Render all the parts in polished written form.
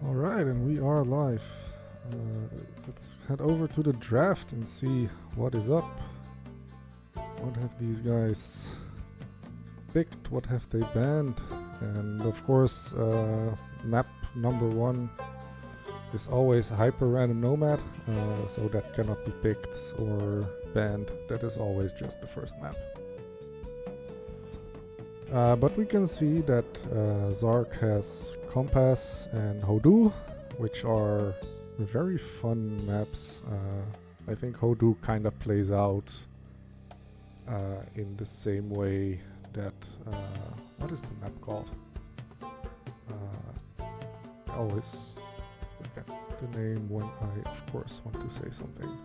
Alright, and we are live. Let's head over to the draft and see what is up. What have these guys picked? What have they banned? And of course, map number 1 is always hyper random Nomad, so that cannot be picked or banned. That is always just the first map. But we can see that Zark has Compass and Hodu, which are very fun maps. I think Hodu kind of plays out in the same way that what is the map called? I always forget the name when I, of course, want to say something.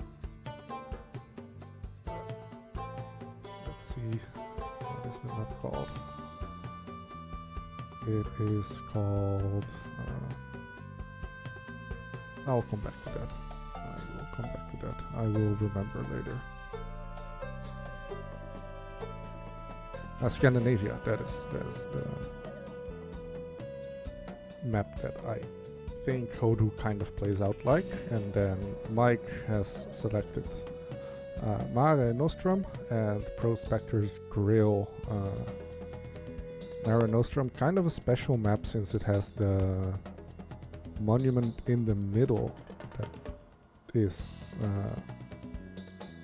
Let's see, what is the map called? It is called... I'll come back to that. I will come back to that. I will remember later. Scandinavia, that is the map that I think Hodu kind of plays out like. And then Mike has selected Mare Nostrum and Prospector's Grill. Mare Nostrum, kind of a special map since it has the monument in the middle that is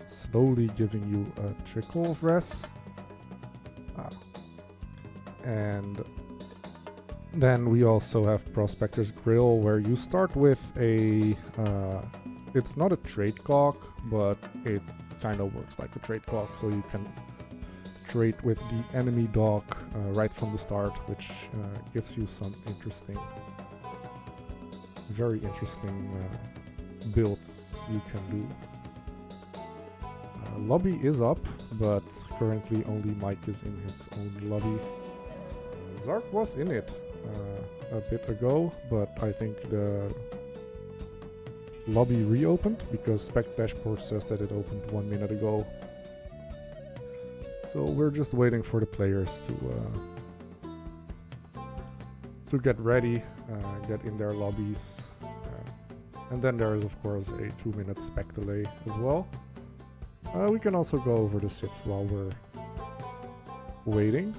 slowly giving you a trickle of res. And then we also have Prospector's Grill, where you start with a it's not a trade clock, but it kind of works like a trade clock, so you can trade with the enemy dock right from the start, which gives you some interesting, very interesting builds you can do. Lobby is up, but currently only Mike is in his own lobby. Zark was in it a bit ago, but I think the lobby reopened because Spec Dashboard says that it opened 1 minute ago. So we're just waiting for the players to get ready, get in their lobbies, and then there is of course a 2-minute spec delay as well. We can also go over the civs while we're waiting.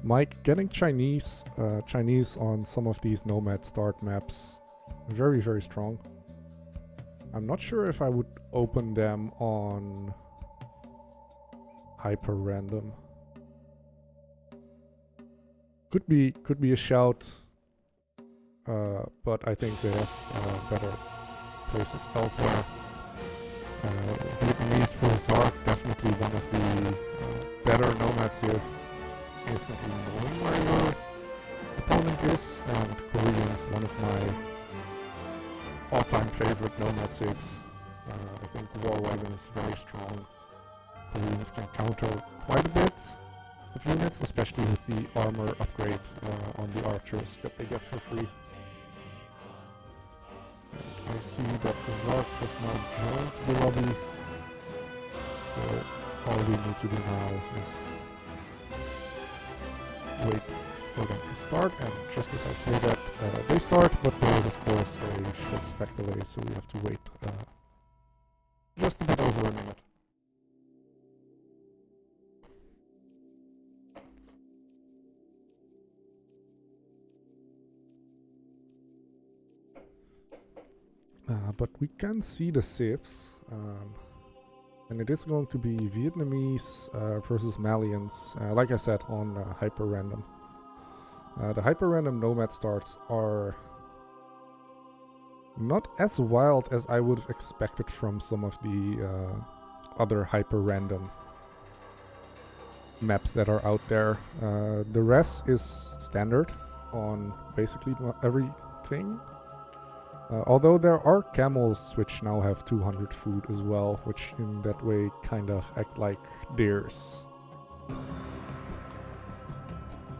Mike getting Chinese on some of these Nomad start maps, very, very strong. I'm not sure if I would open them on hyper random. Could be a shout, but I think they have better places elsewhere. Vietnamese for Zark, definitely one of the better Nomad civs. Instantly knowing where your opponent is, and Koreans, one of my all-time favorite Nomad civs. I think War Wagon is very strong. Koreans can counter quite a bit of units, especially with the armor upgrade on the archers that they get for free. And I see that Zark has now joined the lobby, so all we need to do now is wait for them to start, and just as I say that, they start, but there is of course a short spec delay, so we have to wait just a bit over a minute. But we can see the civs, and it is going to be Vietnamese versus Malians, like I said, on hyper random. The hyper random Nomad starts are not as wild as I would have expected from some of the other hyper random maps that are out there. The rest is standard on basically everything. Although there are camels which now have 200 food as well, which in that way kind of act like deers,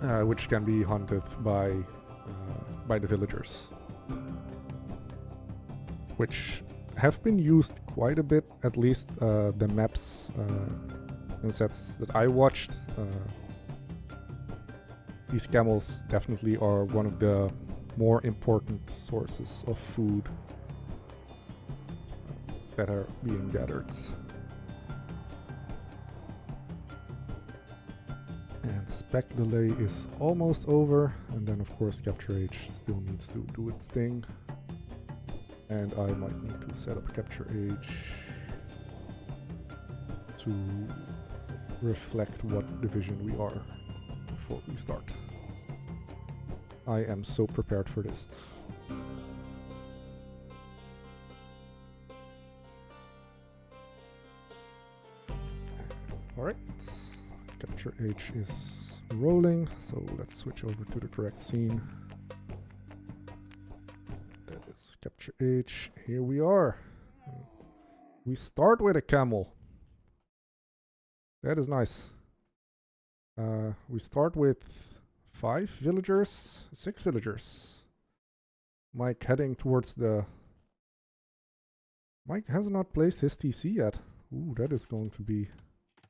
which can be hunted by the villagers, which have been used quite a bit, at least the maps and sets that I watched. These camels definitely are one of the more important sources of food that are being gathered. And spec delay is almost over, and then of course capture age still needs to do its thing. And I might need to set up capture age to reflect what division we are before we start. I am so prepared for this. Alright, capture age is rolling, so let's switch over to the correct scene. That is capture age. Here we are. We start with a camel. That is nice. We start with 6 villagers. Mike heading towards the... Mike has not placed his TC yet. Ooh, that is going to be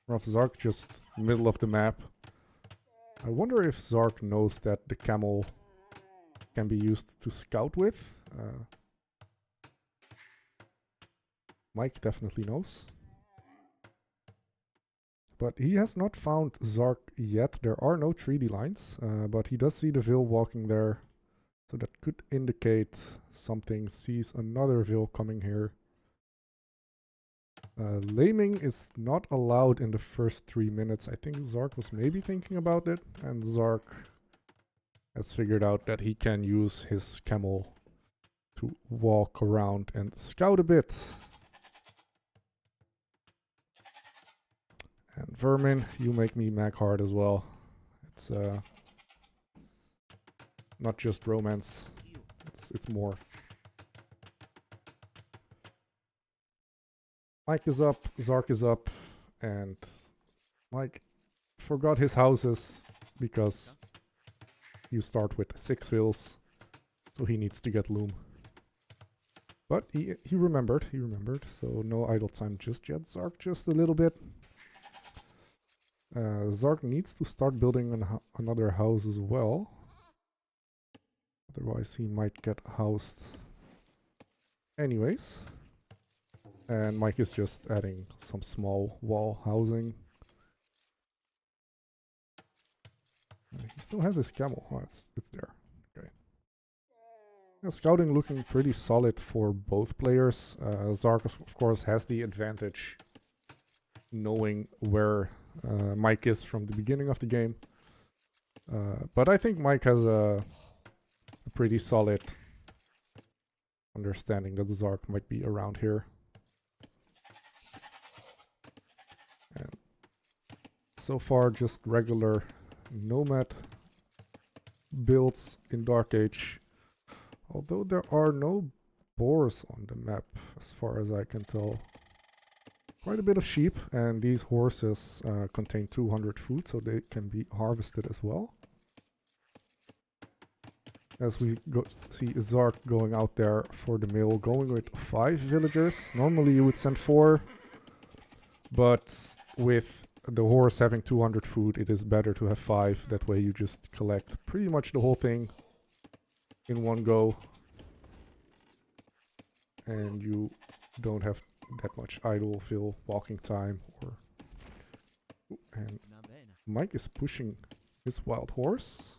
rough. Zark just middle of the map. I wonder if Zark knows that the camel can be used to scout with. Mike definitely knows. But he has not found Zark yet. There are no 3D lines, but he does see the Vil walking there. So that could indicate something. Sees another Vil coming here. Laming is not allowed in the first 3 minutes. I think Zark was maybe thinking about it, and Zark has figured out that he can use his camel to walk around and scout a bit. And Vermin, you make me mag hard as well. It's not just romance, it's more. Mike is up, Zark is up, and Mike forgot his houses because you start with 6 Vils, so he needs to get loom. But he remembered, so no idle time just yet. Zark just a little bit. Zark needs to start building another house as well. Otherwise he might get housed anyways. And Mike is just adding some small wall housing. He still has his camel. Oh, it's there. Okay. Yeah, scouting looking pretty solid for both players. Zark of course has the advantage knowing where Mike is from the beginning of the game. But I think Mike has a pretty solid understanding that Zark might be around here. And so far just regular Nomad builds in Dark Age. Although there are no boars on the map as far as I can tell. Quite a bit of sheep, and these horses contain 200 food, so they can be harvested as well. As we see Zark going out there for the mill, going with 5 villagers. Normally you would send 4, but with the horse having 200 food, it is better to have 5. That way you just collect pretty much the whole thing in one go, and you don't have that much idle fill walking time. And Mike is pushing his wild horse.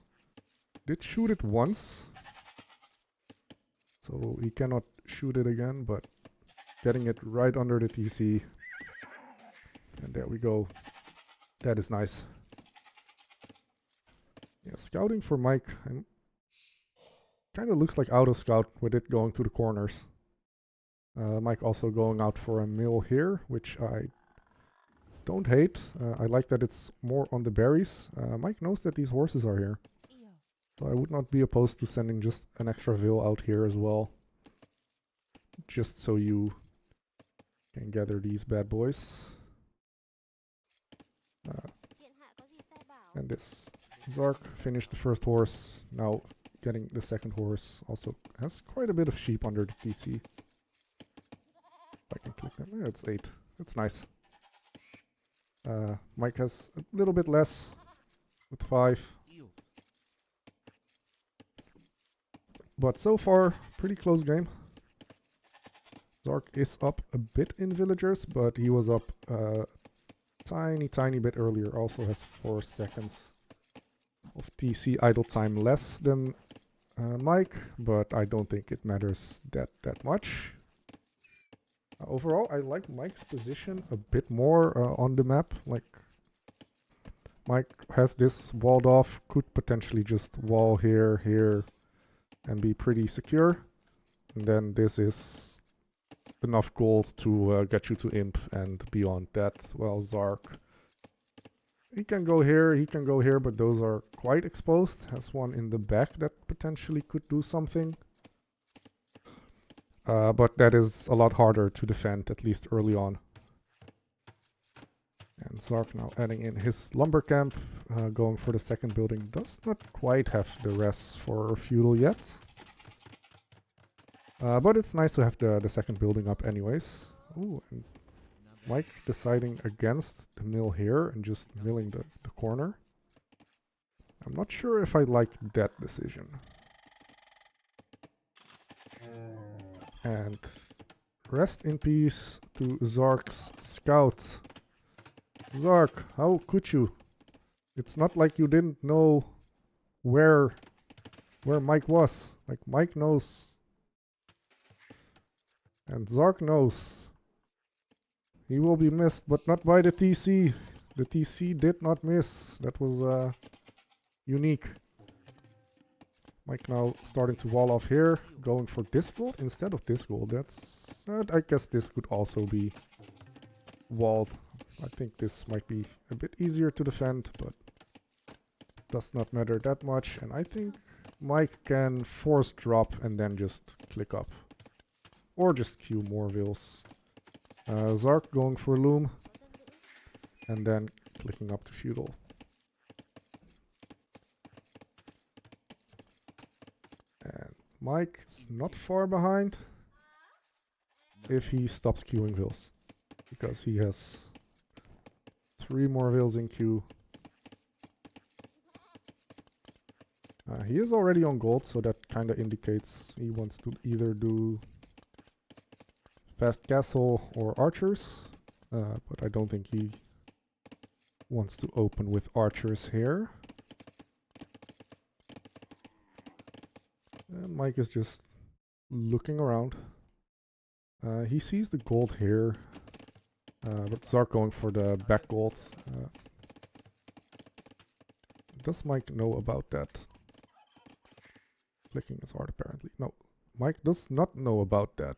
Did shoot it once, so he cannot shoot it again, but getting it right under the TC. And there we go. That is nice. Yeah, scouting for Mike kind of looks like auto scout with it going to the corners. Mike also going out for a mill here, which I don't hate. I like that it's more on the berries. Mike knows that these horses are here. So I would not be opposed to sending just an extra Vil out here as well. Just so you can gather these bad boys. And this Zark finished the first horse. Now getting the second horse. Also has quite a bit of sheep under the TC. I can click that. Yeah, it's 8. That's nice. Mike has a little bit less with 5. But so far, pretty close game. Zark is up a bit in villagers, but he was up a tiny bit earlier. Also has 4 seconds of TC idle time less than Mike, but I don't think it matters that much. Overall, I like Mike's position a bit more on the map. Like, Mike has this walled off, could potentially just wall here, and be pretty secure. And then this is enough gold to get you to imp, and beyond that, well, Zark, he can go here, but those are quite exposed. Has one in the back that potentially could do something. But that is a lot harder to defend, at least early on. And Zark now adding in his lumber camp, going for the second building. Does not quite have the rest for feudal yet. But it's nice to have the second building up anyways. Ooh, and Mike deciding against the mill here and just milling the corner. I'm not sure if I like that decision. And rest in peace to Zark's scouts. Zark, how could you? It's not like you didn't know where Mike was. Like, Mike knows. And Zark knows. He will be missed, but not by the TC. The TC did not miss. That was unique. Mike now starting to wall off here, going for this gold instead of this gold. That's, I guess this could also be walled. I think this might be a bit easier to defend, but does not matter that much. And I think Mike can force drop and then just click up. Or just queue more vills. Zark going for loom. And then clicking up to feudal. And Mike is not far behind if he stops queuing vills, because he has 3 more vills in queue. He is already on gold, so that kind of indicates he wants to either do fast castle or archers, but I don't think he wants to open with archers here. And Mike is just looking around. He sees the gold here, but Zark going for the back gold. Does Mike know about that? Clicking is hard apparently. No, Mike does not know about that.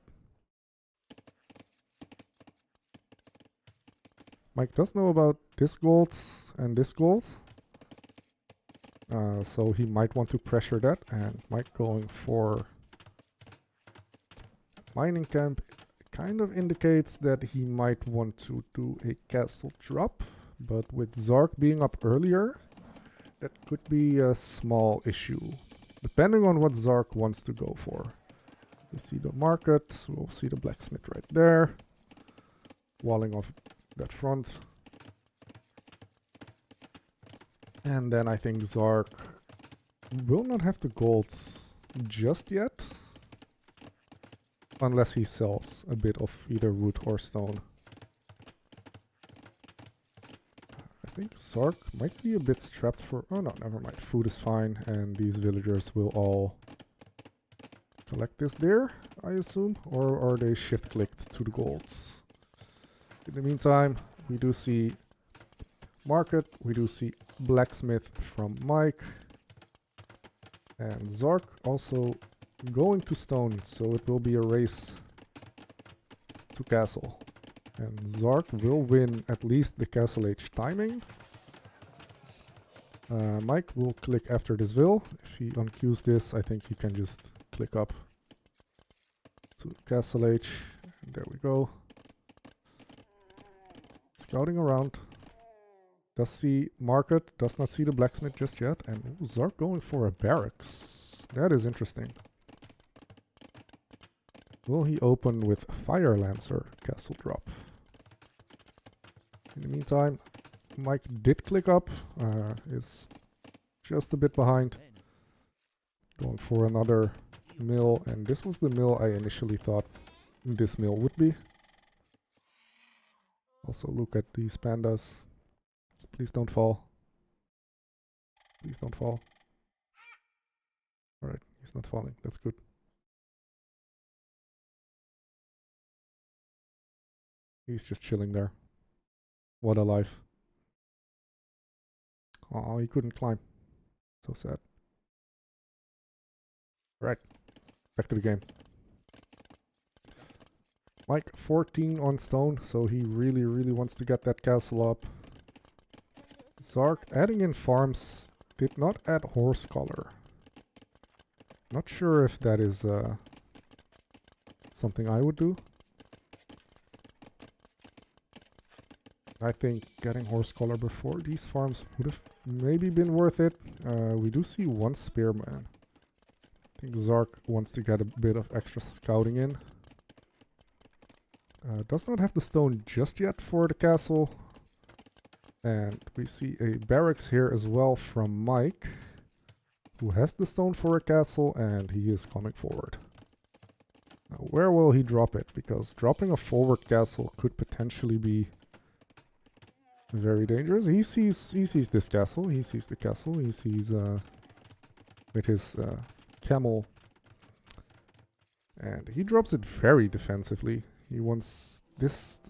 Mike does know about this gold and this gold. So he might want to pressure that, and Mike going for mining camp kind of indicates that he might want to do a castle drop, but with Zark being up earlier, that could be a small issue, depending on what Zark wants to go for. We see the market, we'll see the blacksmith right there, walling off that front. And then I think Zark will not have the gold just yet, unless he sells a bit of either wood or stone. I think Zark might be a bit strapped for... Oh no, never mind. Food is fine, and these villagers will all collect this there, I assume. Or are they shift-clicked to the golds? In the meantime, we do see market, we do see blacksmith from Mike, and Zark also going to stone, so it will be a race to castle, and Zark will win at least the castle age timing. Mike will click after this will. If he unqueues this, I think he can just click up to castle age. And there we go. Scouting around. Does see market, does not see the blacksmith just yet, and ooh, Zark going for a barracks. That is interesting. Will he open with Fire Lancer castle drop? In the meantime, Mike did click up, is just a bit behind. Going for another mill, and this was the mill I initially thought this mill would be. Also look at these pandas. Please don't fall. Please don't fall. Alright, he's not falling. That's good. He's just chilling there. What a life. Oh, he couldn't climb. So sad. Right, back to the game. Mike, 14 on stone, so he really wants to get that castle up. Zark adding in farms, did not add horse collar. Not sure if that is something I would do. I think getting horse collar before these farms would have maybe been worth it. We do see one spearman. I think Zark wants to get a bit of extra scouting in. Does not have the stone just yet for the castle. And we see a barracks here as well from Mike, who has the stone for a castle, and he is coming forward. Now, where will he drop it? Because dropping a forward castle could potentially be very dangerous. He sees this castle. He sees the castle. He sees with his camel, and he drops it very defensively. He wants this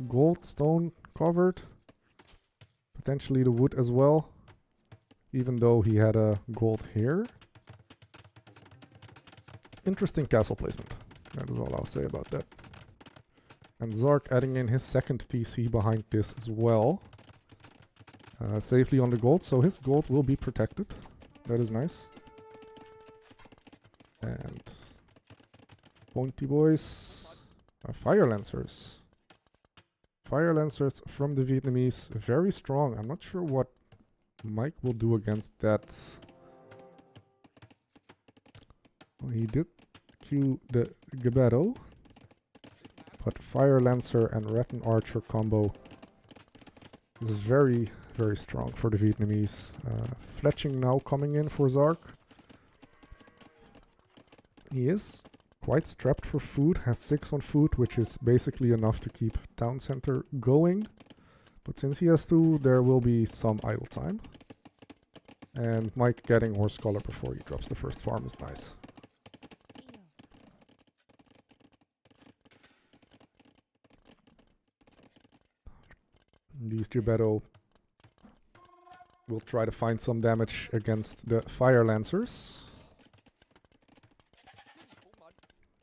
gold stone covered, potentially the wood as well, even though he had a gold here. Interesting castle placement. That is all I'll say about that. And Zark adding in his second TC behind this as well. Safely on the gold, so his gold will be protected. That is nice. And pointy boys. Fire lancers. Fire lancers from the Vietnamese. Very strong. I'm not sure what Mike will do against that. Well, he did queue the Gebetto. But Fire Lancer and Rattan Archer combo is very strong for the Vietnamese. Fletching now coming in for Zark. He is quite strapped for food, has 6 on food, which is basically enough to keep town center going. But since he has 2, there will be some idle time. And Mike getting horse collar before he drops the first farm is nice. These Gebetto will try to find some damage against the Fire Lancers.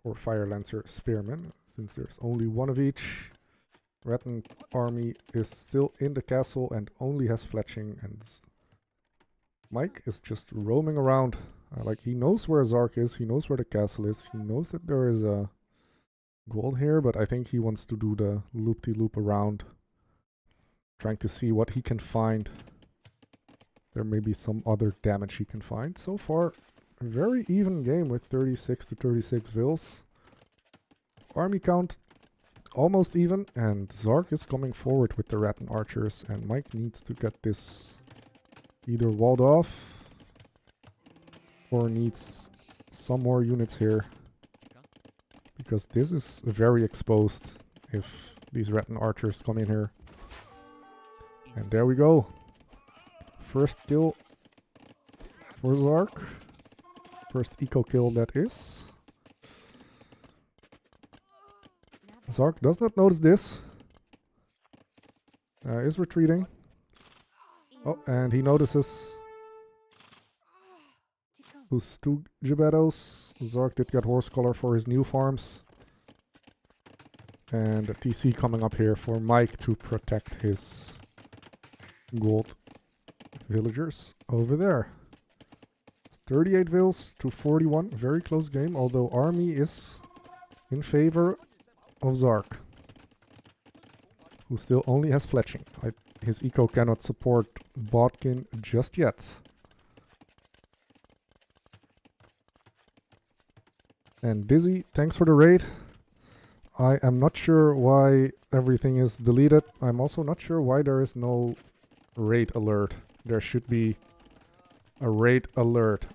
Or Fire Lancer Spearmen, since there's only one of each. Rattan army is still in the castle and only has fletching, and Mike is just roaming around. Like, he knows where Zark is, he knows where the castle is, he knows that there is a gold here, but I think he wants to do the loop-de-loop around, trying to see what he can find. There may be some other damage he can find. So far, a very even game with 36 to 36 vills. Army count almost even, and Zark is coming forward with the Rattan Archers, and Mike needs to get this either walled off or needs some more units here, because this is very exposed if these Rattan Archers come in here. And there we go. First kill for Zark. First eco kill that is. Zark does not notice this. Is retreating. Oh, and he notices those 2 Gebettos. Zark did get horse collar for his new farms. And a TC coming up here for Mike to protect his gold villagers over there. It's 38 vills to 41. Very close game, although army is in favor of Zark, who still only has fletching. His eco cannot support Bodkin just yet. And Dizzy, thanks for the raid. I am not sure why everything is deleted. I'm also not sure why there is no raid alert. There should be a raid alert.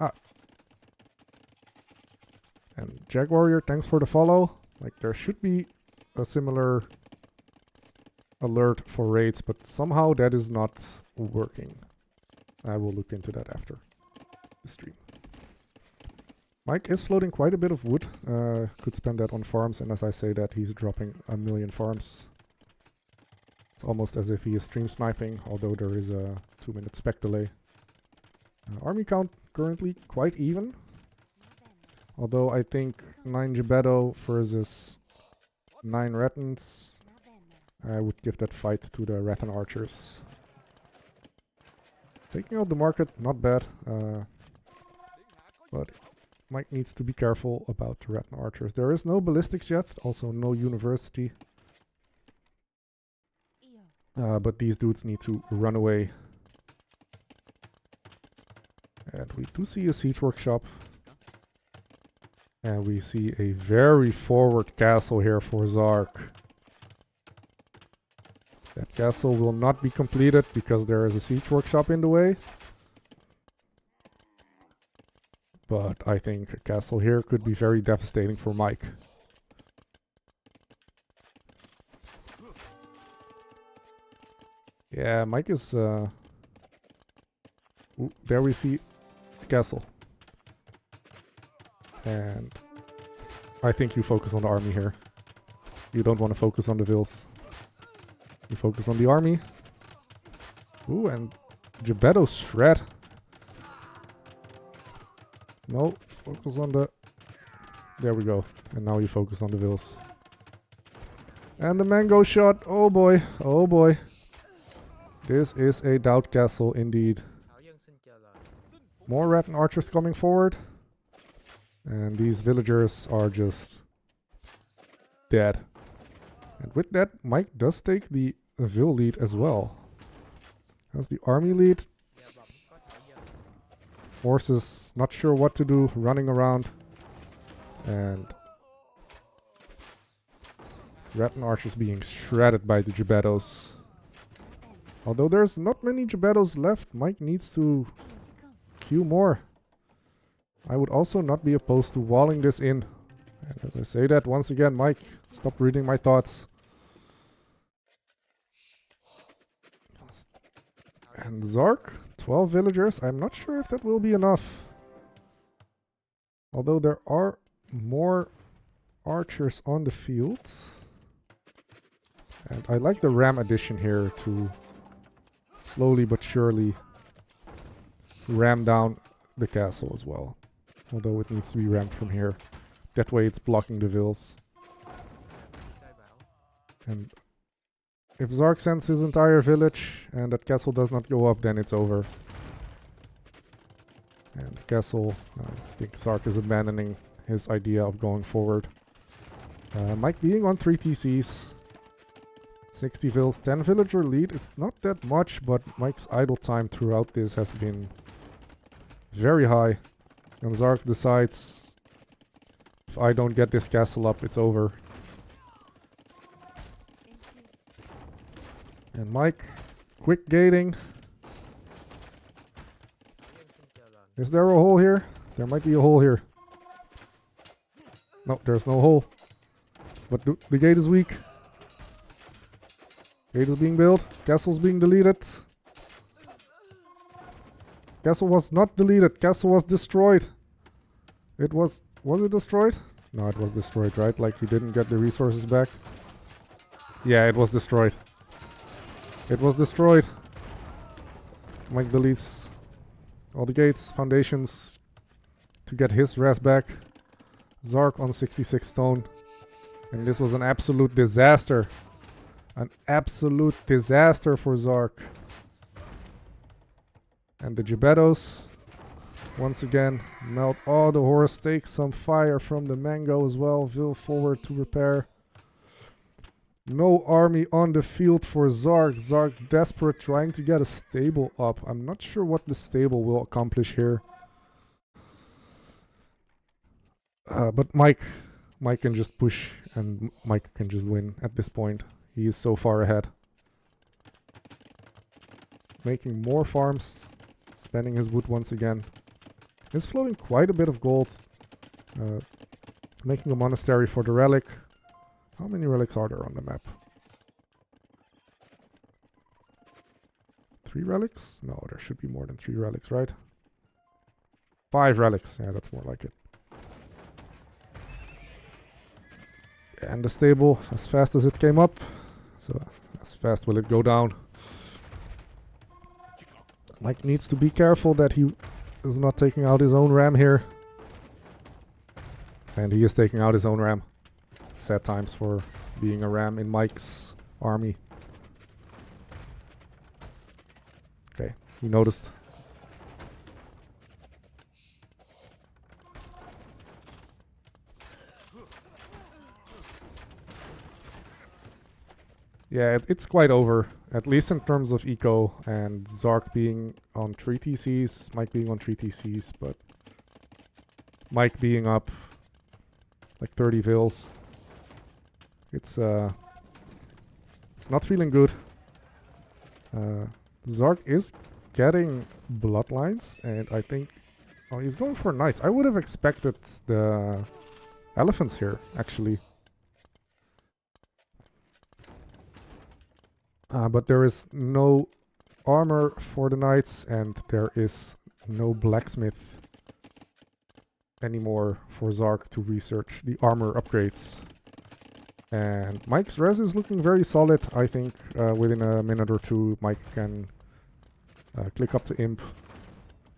And Jag Warrior, thanks for the follow. Like, there should be a similar alert for raids, but somehow that is not working. I will look into that after the stream. Mike is floating quite a bit of wood. Could spend that on farms, and as I say that, he's dropping 1,000,000 farms. It's almost as if he is stream sniping, although there is a 2-minute spec delay. Army count currently quite even. Although I think 9 Geppetto versus 9 Rattans, I would give that fight to the Rattan archers. Taking out the market, not bad. But Mike needs to be careful about the Rattan archers. There is no ballistics yet, also no university. But these dudes need to run away. And we do see a siege workshop. And we see a very forward castle here for Zark. That castle will not be completed because there is a siege workshop in the way. But I think a castle here could be very devastating for Mike. Yeah, Mike is... Ooh, there we see the castle. And I think you focus on the army here. You don't want to focus on the vills. You focus on the army. Ooh, and Geppetto shred. No, focus on the... There we go. And now you focus on the vills. And the mango shot. Oh boy. Oh boy. This is a doubt castle indeed. More Rattan archers coming forward. And these villagers are just dead. And with that, Mike does take the Vil lead as well. Has the army lead. Forces not sure what to do, running around. And Rattan archers being shredded by the Geppettos. Although there's not many Geppettos left, Mike needs to queue more. I would also not be opposed to walling this in. And as I say that, once again, Mike, stop reading my thoughts. And Zark, 12 villagers. I'm not sure if that will be enough. Although there are more archers on the field. And I like the ram addition here to slowly but surely ram down the castle as well. Although it needs to be rammed from here. That way it's blocking the vills. And if Zark sends his entire village and that castle does not go up, then it's over. And the castle, I think Zark is abandoning his idea of going forward. Mike being on 3 TCs. 60 vills, 10 villager lead. It's not that much, but Mike's idle time throughout this has been very high. And Zark decides, if I don't get this castle up, it's over. And Mike, quick gating. Is there a hole here? There might be a hole here. No, there's no hole. But the gate is weak. Gate is being built. Castle's being deleted. Castle was not deleted. Castle was destroyed. It was... Was it destroyed? No, it was destroyed, right? Like you didn't get the resources back. Yeah, it was destroyed. It was destroyed. Mike deletes all the gates, foundations to get his res back. Zark on 66 stone. And this was an absolute disaster. An absolute disaster for Zark. And the Geppettos, once again, melt all the horse, take some fire from the mango as well. Vil forward to repair. No army on the field for Zark. Zark desperate, trying to get a stable up. I'm not sure what the stable will accomplish here. But Mike can just push and Mike can just win at this point. He is so far ahead. Making more farms. Spending his wood once again. He's floating quite a bit of gold. Making a monastery for the relic. How many relics are there on the map? 3 relics? No, there should be more than 3 relics, right? 5 relics. Yeah, that's more like it. And the stable, as fast as it came up, so as fast will it go down. Mike needs to be careful that he is not taking out his own ram here. And he is taking out his own ram. Sad times for being a ram in Mike's army. Okay, he noticed. Yeah, it's quite over, at least in terms of eco, and Zark being on 3 TCs, Mike being on 3 TCs, but Mike being up like 30 vils. It's not feeling good. Zark is getting bloodlines, and I think, oh, he's going for knights. I would have expected the elephants here, actually. But there is no armor for the knights, and there is no blacksmith anymore for Zark to research the armor upgrades. And Mike's res is looking very solid. I think within a minute or two Mike can click up to Imp.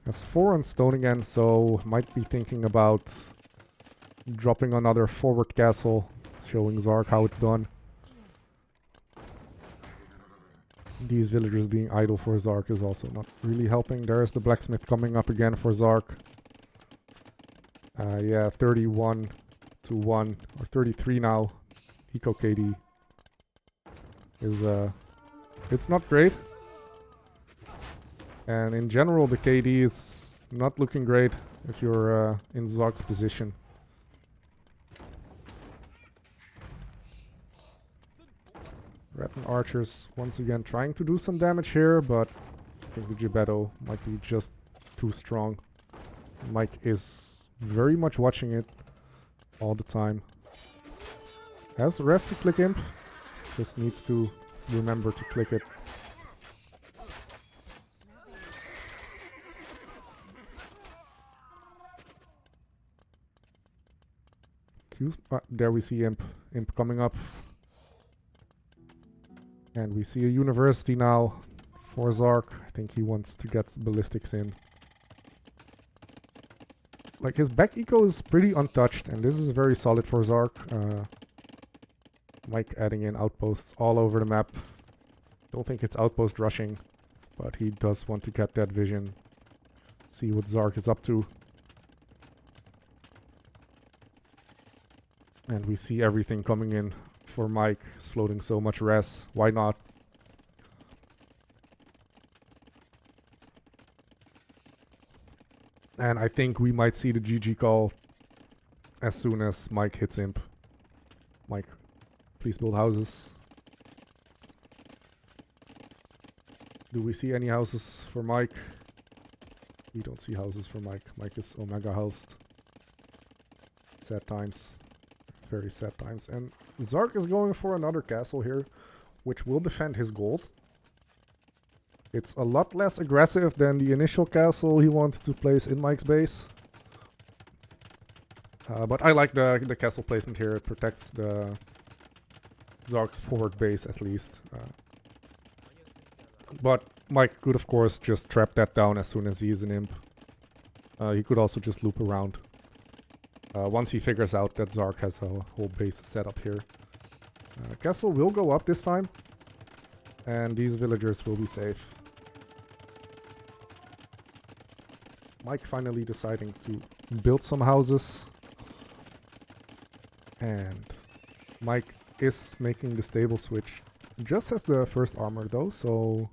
Has 4 on stone again, so might be thinking about dropping another forward castle, showing Zark how it's done. These villagers being idle for Zark is also not really helping. There is the blacksmith coming up again for Zark. Yeah, 31 to 1, or 33 now. Eco KD is, it's not great. And in general, the KD is not looking great if you're in Zark's position. Rattan archers once again trying to do some damage here, but I think the Gibetto might be just too strong. Mike is very much watching it all the time. Has rest to click Imp, just needs to remember to click it. There we see Imp coming up. And we see a university now for Zark. I think he wants to get ballistics in. Like, his back eco is pretty untouched, and this is very solid for Zark. Mike adding in outposts all over the map. Don't think it's outpost rushing, but he does want to get that vision. See what Zark is up to. And we see everything coming in for Mike. He's floating so much res. Why not? And I think we might see the GG call as soon as Mike hits Imp. Mike, please build houses. Do we see any houses for Mike? We don't see houses for Mike. Mike is Omega housed. Sad times. Very sad times. And Zark is going for another castle here, which will defend his gold. It's a lot less aggressive than the initial castle he wanted to place in Mike's base. But I like the castle placement here. It protects the Zark's forward base at least. But Mike could of course just trap that down as soon as he's an Imp. He could also just loop around. Once he figures out that Zark has a whole base set up here. Castle will go up this time. And these villagers will be safe. Mike finally deciding to build some houses. And Mike is making the stable switch. Just as the first armor though, so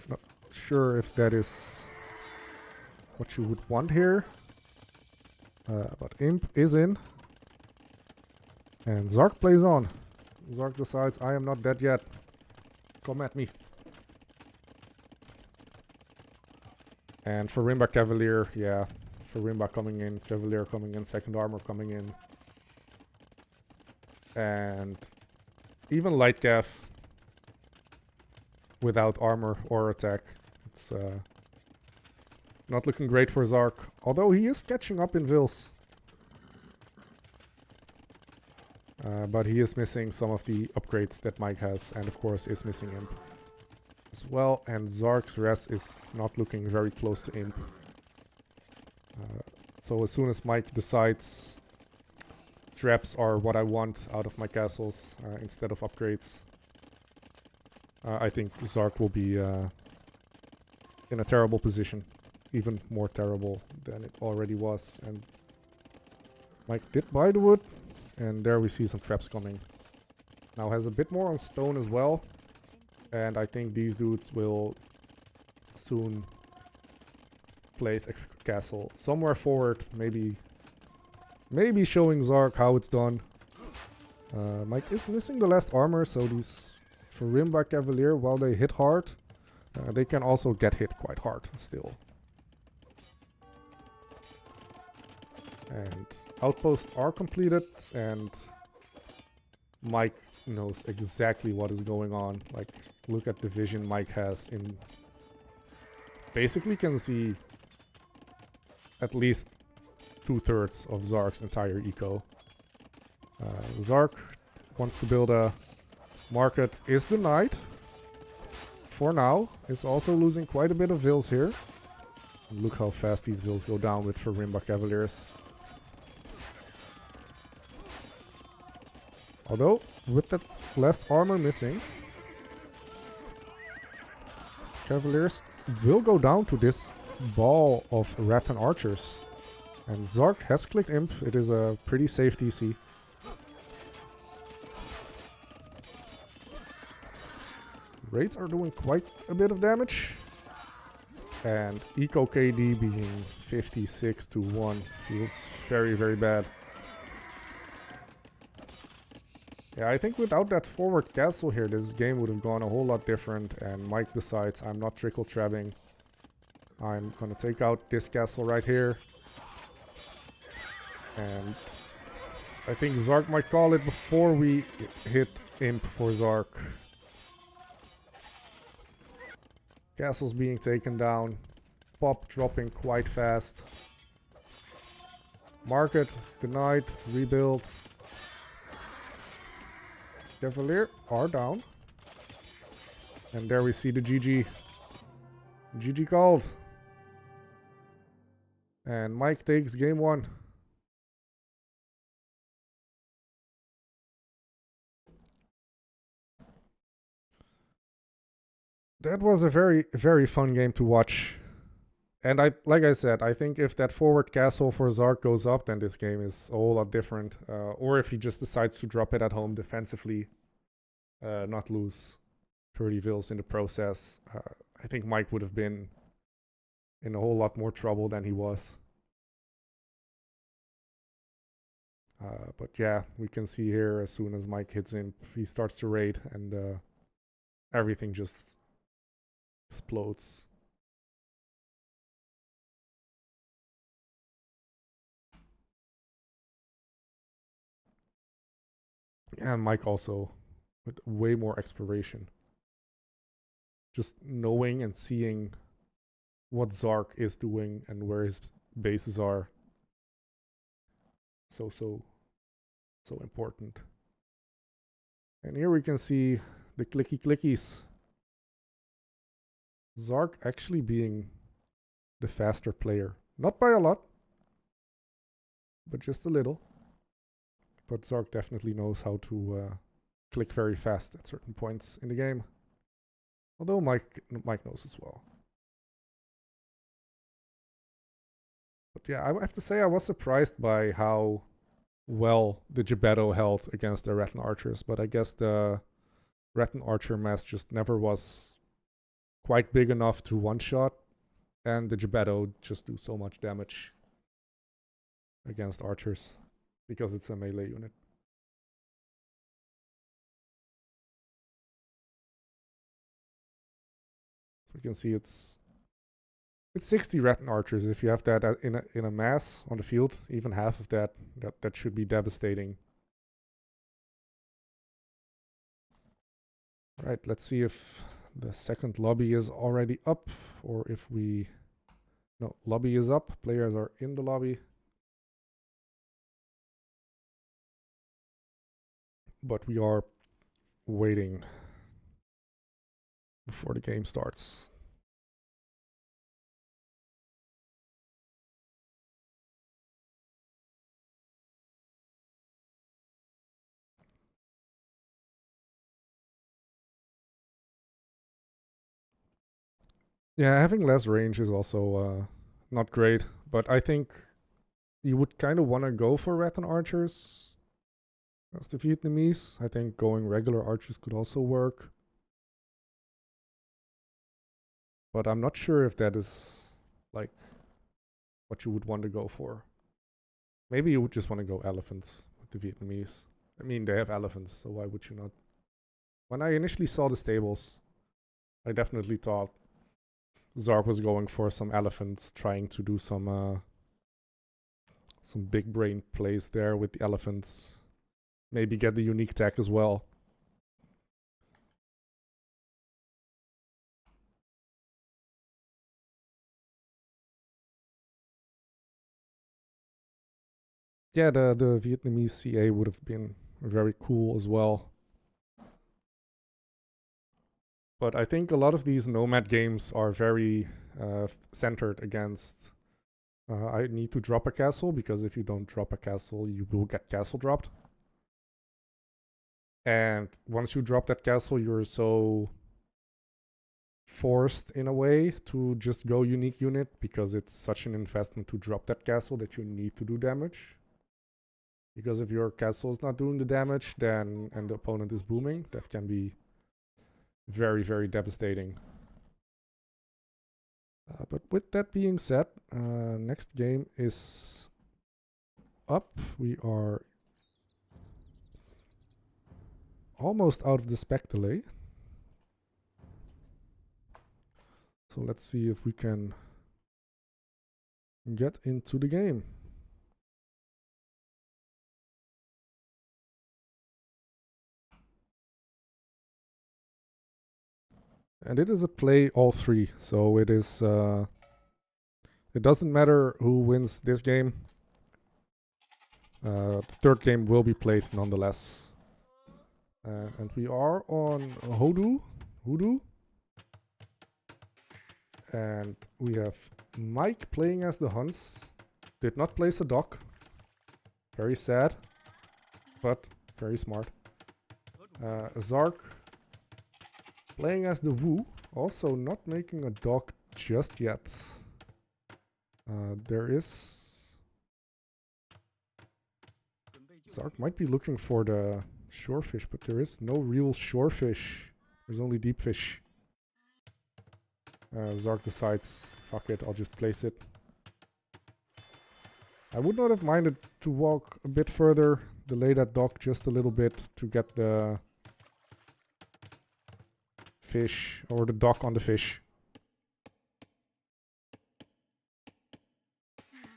not sure if that is what you would want here. But Imp is in. And Zark plays on. Zark decides, I am not dead yet. Come at me. And for Rimba Cavalier, yeah, Farimba coming in, Cavalier coming in, second armor coming in. And even light gaff without armor or attack. It's not looking great for Zark. Although he is catching up in Vils. But he is missing some of the upgrades that Mike has. And of course is missing Imp as well. And Zark's res is not looking very close to Imp. So as soon as Mike decides traps are what I want out of my castles instead of upgrades, I think Zark will be in a terrible position. Even more terrible than it already was. And Mike did buy the wood. And there we see some traps coming. Now has a bit more on stone as well. And I think these dudes will soon place a castle somewhere forward. Maybe showing Zark how it's done. Mike is missing the last armor, so these Farimba Cavalier, while they hit hard, they can also get hit quite hard still. And outposts are completed, and Mike knows exactly what is going on. Like, look at the vision Mike has in... Basically can see at least 2/3 of Zark's entire eco. Zark wants to build a market, is denied. For now, it's also losing quite a bit of Vils here. And look how fast these Vils go down with Farimba Cavaliers. Although, with that last armor missing, Cavaliers will go down to this ball of Rattan archers. And Zark has clicked Imp. It is a pretty safe DC. Raids are doing quite a bit of damage. And Eco KD being 56 to 1 feels very, very bad. Yeah, I think without that forward castle here, this game would have gone a whole lot different. And Mike decides, I'm not trickle trapping. I'm gonna take out this castle right here. And I think Zark might call it before we hit Imp for Zark. Castles being taken down. Pop dropping quite fast. Market denied. Rebuild. Cavalier are down. And there we see the GG. GG called. And Mike takes game 1. That was a very, very fun game to watch. And like I said, I think if that forward castle for Zark goes up, then this game is a whole lot different. Or if he just decides to drop it at home defensively, not lose 30 Vils in the process, I think Mike would have been in a whole lot more trouble than he was. But yeah, we can see here as soon as Mike hits him, he starts to raid, and everything just explodes. And Mike also with way more exploration. Just knowing and seeing what Zark is doing and where his bases are. So important. And here we can see the clicky clickies. Zark actually being the faster player. Not by a lot, but just a little. But Zark definitely knows how to click very fast at certain points in the game. Although Mike knows as well. But yeah, I have to say I was surprised by how well the Gebetto held against the Rattan archers. But I guess the Rattan archer mass just never was quite big enough to one-shot. And the Gebetto just do so much damage against archers because it's a melee unit. So you can see it's It's 60 Rattan archers. If you have that in a mass on the field, even half of that should be devastating. Right, let's see if the second lobby is already up, or if we... No, lobby is up. Players are in the lobby. But we are waiting before the game starts. Yeah, having less range is also not great, but I think you would kind of want to go for Rattan archers as the Vietnamese. I think going regular archers could also work. But I'm not sure if that is like what you would want to go for. Maybe you would just want to go elephants with the Vietnamese. I mean, they have elephants, so why would you not? When I initially saw the stables, I definitely thought Zark was going for some elephants, trying to do some big brain plays there with the elephants. Maybe get the unique tech as well. Yeah, the Vietnamese CA would have been very cool as well. But I think a lot of these Nomad games are very centered against I need to drop a castle, because if you don't drop a castle, you will get castle dropped. And once you drop that castle, you're so forced in a way to just go unique unit, because it's such an investment to drop that castle that you need to do damage. Because if your castle is not doing the damage, then and the opponent is booming, that can be very, very devastating. But with that being said, next game is up. We are almost out of the spec delay. So let's see if we can get into the game. And it is a play all three, so it is it doesn't matter who wins this game. The third game will be played nonetheless. And we are on Hoodoo. And we have Mike playing as the Huns. Did not place a dock. Very sad, but very smart. Zark playing as the Wu, also not making a dock just yet. There is... Zark might be looking for the shorefish, but there is no real shorefish. There's only deep fish. Zark decides, fuck it, I'll just place it. I would not have minded to walk a bit further, delay that dock just a little bit to get the fish, or the dock on the fish.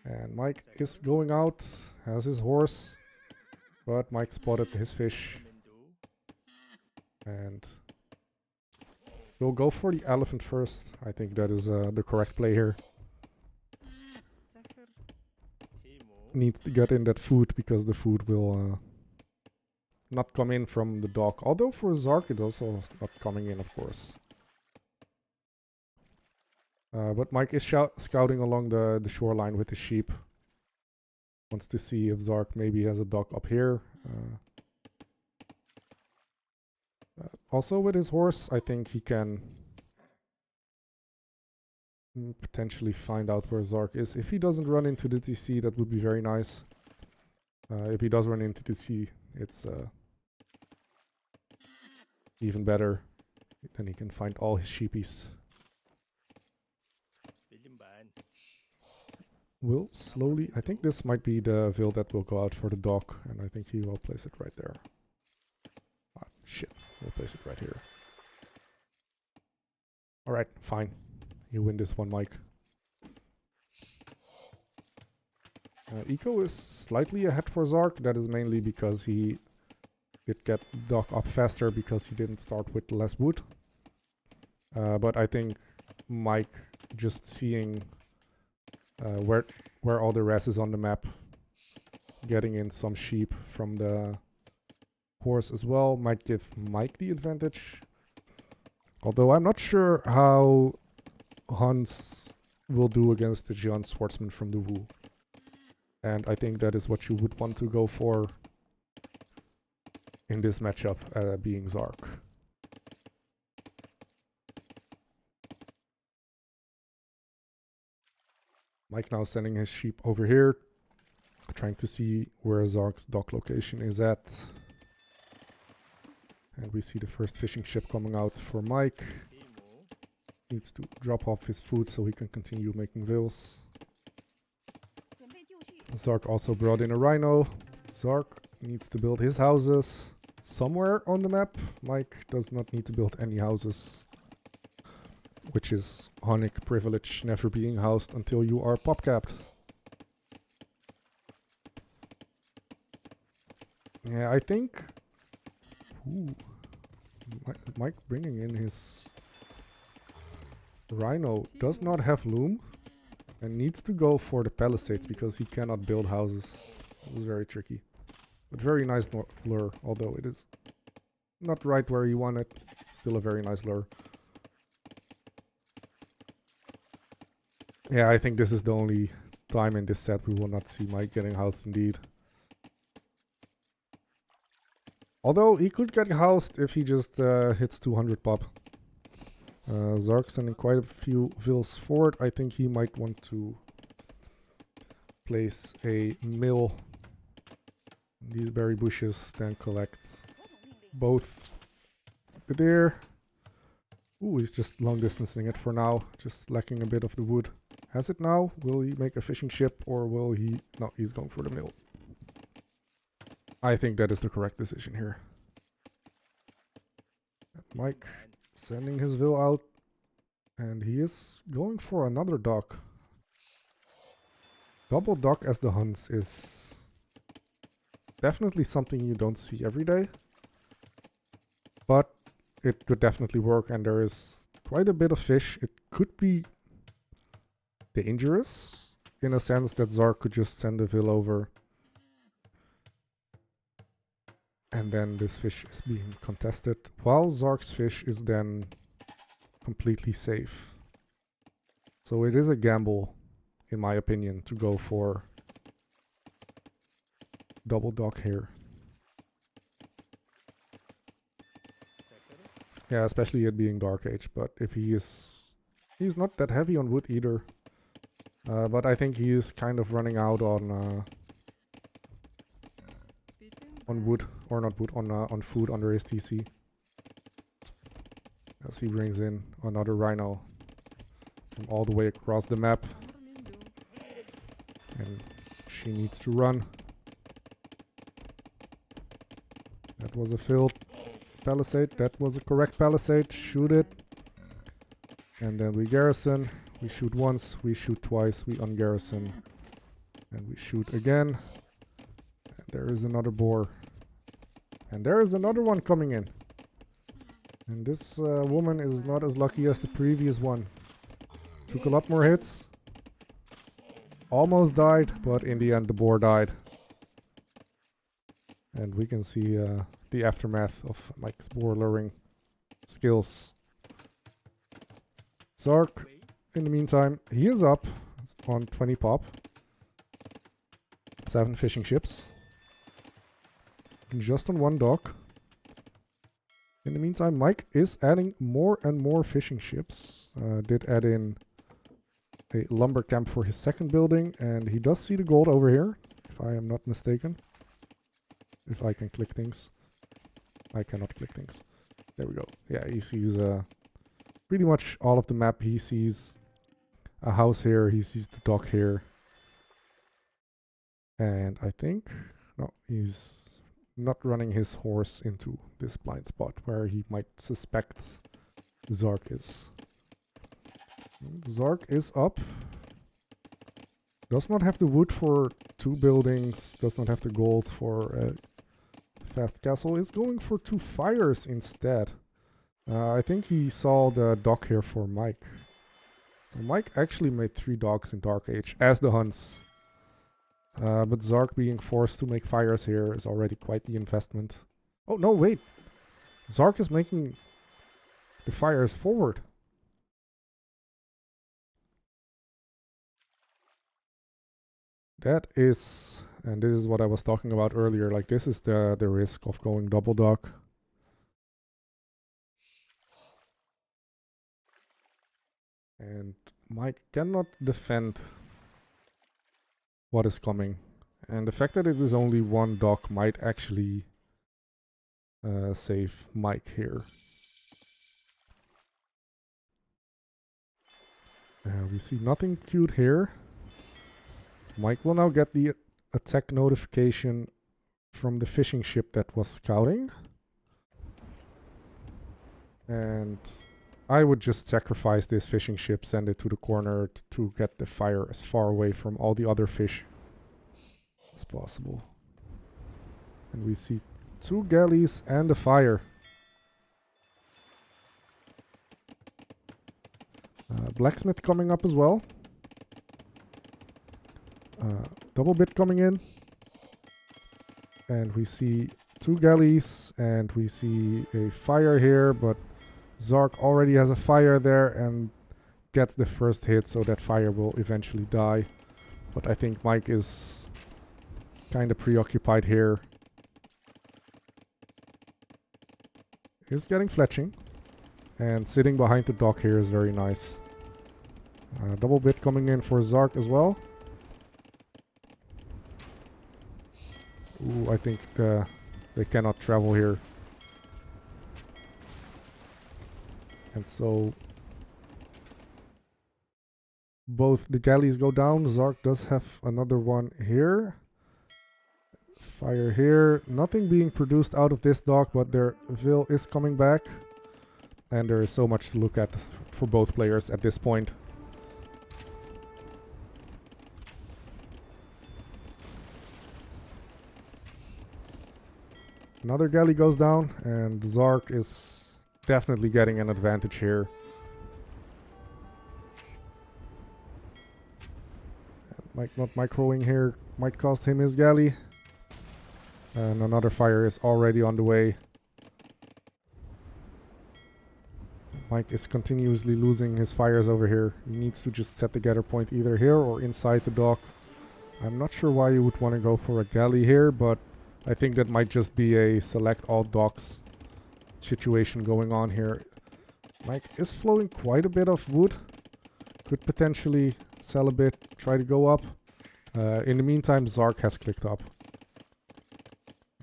And Mike is going out, has his horse, but Mike spotted his fish. And we'll go for the elephant first. I think that is the correct play here. Needs to get in that food, because the food will not come in from the dock. Although for Zark it's also not coming in, of course. But Mike is scouting along the shoreline with his sheep. Wants to see if Zark maybe has a dock up here. Also with his horse, I think he can potentially find out where Zark is. If he doesn't run into the TC, that would be very nice. If he does run into the TC, it's even better. Then he can find all his sheepies. Will slowly... I think this might be the Vil that will go out for the dock, and I think he will place it right there. Ah, shit. We'll place it right here. Alright, fine. You win this one, Mike. Eco is slightly ahead for Zark. That is mainly because he did get dock up faster because he didn't start with less wood. But I think Mike just seeing where all the rest is on the map, getting in some sheep from the horse as well, might give Mike the advantage. Although I'm not sure how Hans will do against the Jian swordsman from the Wu. And I think that is what you would want to go for in this matchup, being Zark. Mike now sending his sheep over here, trying to see where Zark's dock location is at. And we see the first fishing ship coming out for Mike. Needs to drop off his food so he can continue making vills. Zark also brought in a rhino. Zark needs to build his houses somewhere on the map. Mike does not need to build any houses, which is Honig privilege, never being housed until you are pop capped. Yeah, I think... Ooh, Mike bringing in his rhino does not have loom and needs to go for the palisades because he cannot build houses. It was very tricky. But very nice lure, although it is not right where you want it. Still a very nice lure. Yeah, I think this is the only time in this set we will not see Mike getting housed indeed. Although he could get housed if he just hits 200 pop. Zark sending quite a few vills forward. I think he might want to place a mill in these berry bushes, then collect both the deer. Ooh, he's just long distancing it for now, just lacking a bit of the wood. Has it now? Will he make a fishing ship or will he... No, he's going for the mill. I think that is the correct decision here. Mike sending his vill out, and he is going for another dock. Double dock as the Huns is definitely something you don't see every day, but it could definitely work, and there is quite a bit of fish. It could be dangerous in a sense that Zark could just send a vill over and then this fish is being contested, while Zark's fish is then completely safe. So it is a gamble, in my opinion, to go for double dock here. Yeah, especially it being Dark Age, but if he's not that heavy on wood either. But I think he is kind of running out on wood, or not wood, on food under his TC. As he brings in another rhino from all the way across the map. And she needs to run. That was a failed palisade. That was a correct palisade. Shoot it. And then we garrison. We shoot once, we shoot twice, we ungarrison. And we shoot again. And there is another boar. And there is another one coming in. And this woman is not as lucky as the previous one. Took a lot more hits. Almost died, but in the end the boar died. And we can see the aftermath of Mike's boar luring skills. Zark, in the meantime, he is up on 20 pop. 7 fishing ships. Just on one dock. In the meantime, Mike is adding more and more fishing ships. Did add in a lumber camp for his second building, and he does see the gold over here, if I am not mistaken. If I can click things. I cannot click things. There we go. Yeah, he sees pretty much all of the map. He sees a house here, he sees the dock here. And I think, no, he's not running his horse into this blind spot where he might suspect Zark is. Zark is up. Does not have the wood for 2 buildings, does not have the gold for a fast castle, is going for 2 fires instead. I think he saw the dock here for Mike. So Mike actually made 3 docks in Dark Age as the Huns. But Zark being forced to make fires here is already quite the investment. Oh no, wait! Zark is making the fires forward. That is, and this is what I was talking about earlier, like this is the risk of going double dock. And Mike cannot defend what is coming. And the fact that it is only 1 dock might actually save Mike here. We see nothing cute here. Mike will now get the attack notification from the fishing ship that was scouting. And I would just sacrifice this fishing ship, send it to the corner to get the fire as far away from all the other fish as possible. And we see 2 galleys and a fire. Blacksmith coming up as well. Double bit coming in. And we see 2 galleys and we see a fire here, but Zark already has a fire there and gets the first hit, so that fire will eventually die. But I think Mike is kind of preoccupied here. He's getting fletching. And sitting behind the dock here is very nice. Double bit coming in for Zark as well. Ooh, I think they cannot travel here. And so both the galleys go down. Zark does have another one here. Fire here. Nothing being produced out of this dock, but their Vil is coming back. And there is so much to look at for both players at this point. Another galley goes down, and Zark is definitely getting an advantage here. Mike not microing here might cost him his galley. And another fire is already on the way. Mike is continuously losing his fires over here. He needs to just set the gather point either here or inside the dock. I'm not sure why you would want to go for a galley here, but I think that might just be a select all docks situation going on here. Mike is flowing quite a bit of wood. Could potentially sell a bit, try to go up. In the meantime, Zark has clicked up.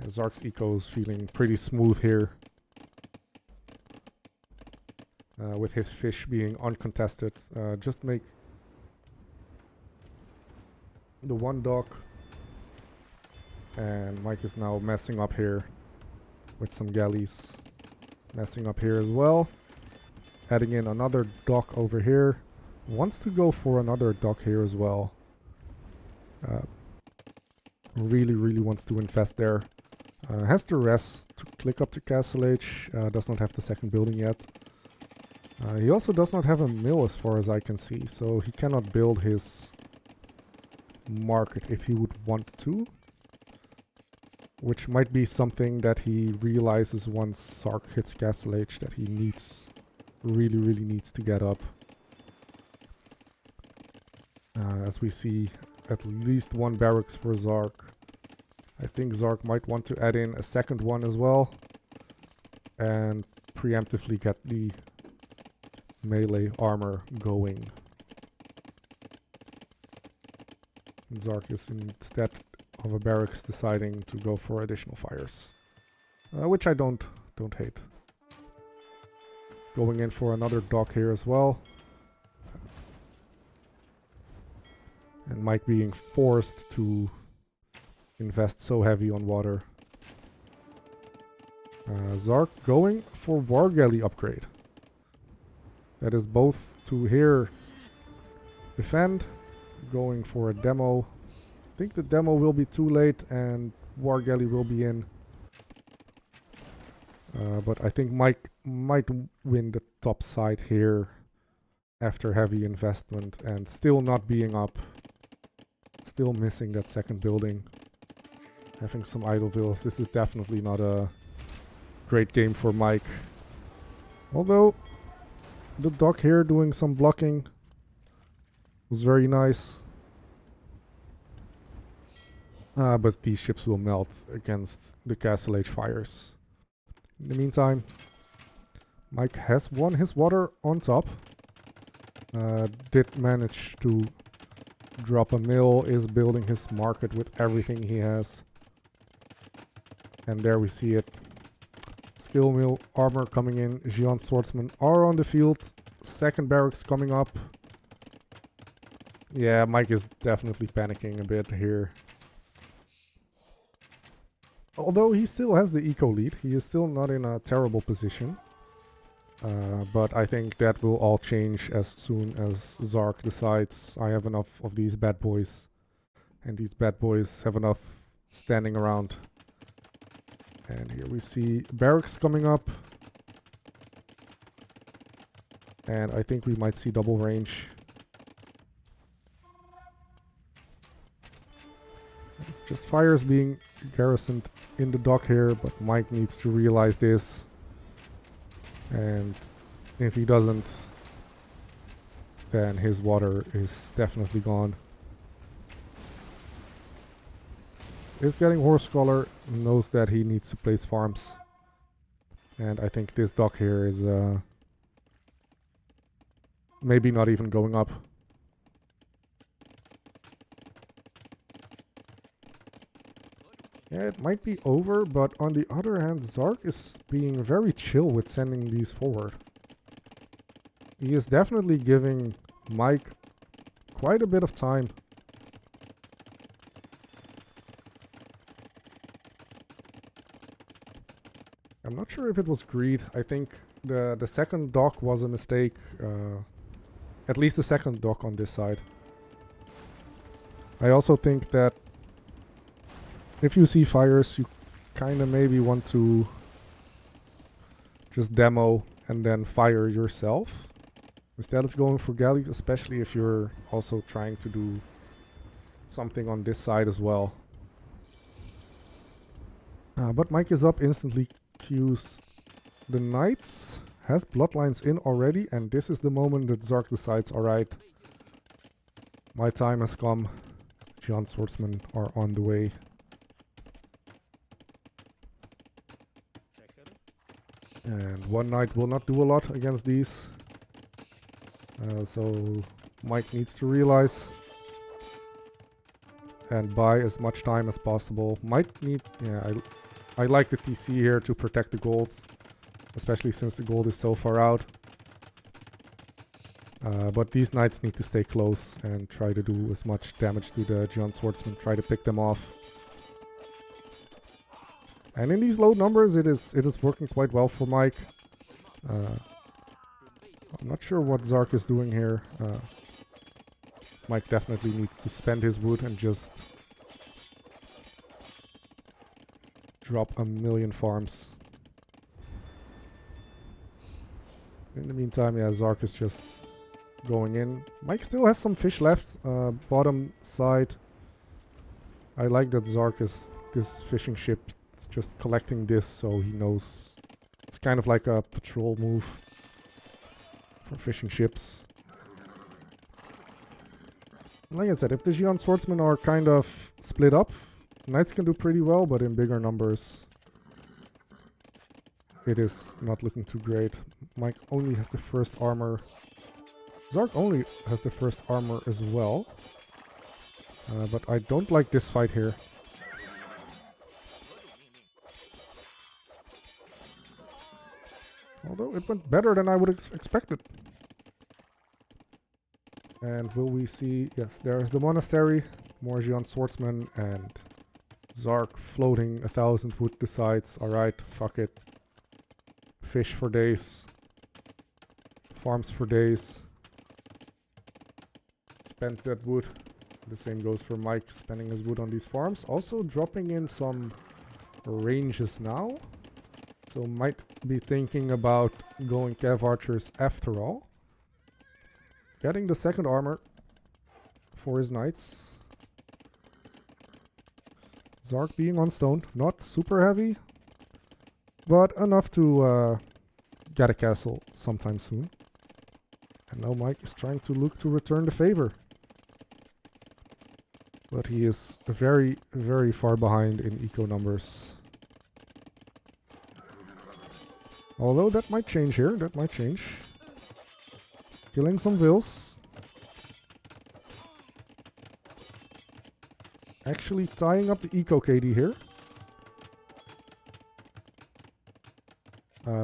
Zark's eco is feeling pretty smooth here. With his fish being uncontested. Just make the 1 dock. And Mike is now messing up here with some galleys. Messing up here as well. Adding in another dock over here. Wants to go for another dock here as well. Really wants to invest there. Has the rest to click up to Castle Age. Does not have the second building yet. He also does not have a mill as far as I can see. So he cannot build his market if he would want to. Which might be something that he realizes once Zark hits Castle Age that he needs, really needs to get up. As we see at least 1 barracks for Zark. I think Zark might want to add in a second one as well. And preemptively get the melee armor going. And Zark is instead of a barracks deciding to go for additional fires. Which I don't hate. Going in for another dock here as well. And Mike being forced to invest so heavy on water. Zark going for War Galley upgrade. That is both to here defend, going for a demo. I think the demo will be too late and War Galley will be in. But I think Mike might win the top side here after heavy investment and still not being up. Still missing that second building. Having some idle villas. This is definitely not a great game for Mike. Although the dock here doing some blocking was very nice. But these ships will melt against the Castle Age fires. In the meantime, Mike has won his water on top. Did manage to drop a mill, is building his market with everything he has. And there we see it. Skill mill, armor coming in, Xi'an swordsmen are on the field. Second barracks coming up. Yeah, Mike is definitely panicking a bit here. Although he still has the eco lead, he is still not in a terrible position. But I think that will all change as soon as Zark decides I have enough of these bad boys. And these bad boys have enough standing around. And here we see barracks coming up. And I think we might see double range. It's just fires being garrisoned in the dock here, but Mike needs to realize this. And if he doesn't, then his water is definitely gone. Is getting horse collar, knows that he needs to place farms. And I think this dock here is maybe not even going up. Yeah, it might be over, but on the other hand, Zark is being very chill with sending these forward. He is definitely giving Mike quite a bit of time. I'm not sure if it was greed. I think the second dock was a mistake. At least the second dock on this side. I also think that if you see fires, you kind of maybe want to just demo and then fire yourself instead of going for galleys, especially if you're also trying to do something on this side as well. But Mike is up, instantly queues the knights, has bloodlines in already, and this is the moment that Zark decides, alright, my time has come. Xi'an swordsmen are on the way. And one knight will not do a lot against these. So Mike needs to realize and buy as much time as possible. Might need, yeah, I like the TC here to protect the gold, especially since the gold is so far out. But these knights need to stay close and try to do as much damage to the Xi'an swordsmen, try to pick them off. And in these low numbers, it is working quite well for Mike. I'm not sure what Zark is doing here. Mike definitely needs to spend his wood and just drop a million farms. In the meantime, yeah, Zark is just going in. Mike still has some fish left. Bottom side. I like that Zark is this fishing ship. It's just collecting this so he knows. It's kind of like a patrol move for fishing ships. Like I said, if the Xi'an swordsmen are kind of split up, knights can do pretty well, but in bigger numbers it is not looking too great. Mike only has the first armor. Zark only has the first armor as well. But I don't like this fight here. Although it went better than I would expected. And will we see... Yes, there's the monastery. More Xi'an swordsmen and Zark floating 1,000 wood decides, alright, fuck it. Fish for days. Farms for days. Spend that wood. the same goes for Mike, spending his wood on these farms. Also dropping in some ranges now. So might be thinking about going Cav Archers after all. Getting the second armor for his knights. Zark being on stone. Not super heavy, but enough to get a castle sometime soon. And now Mike is trying to look to return the favor. But he is very, very far behind in eco numbers. Although that might change here, that might change. Killing some vills. Actually tying up the eco KD here.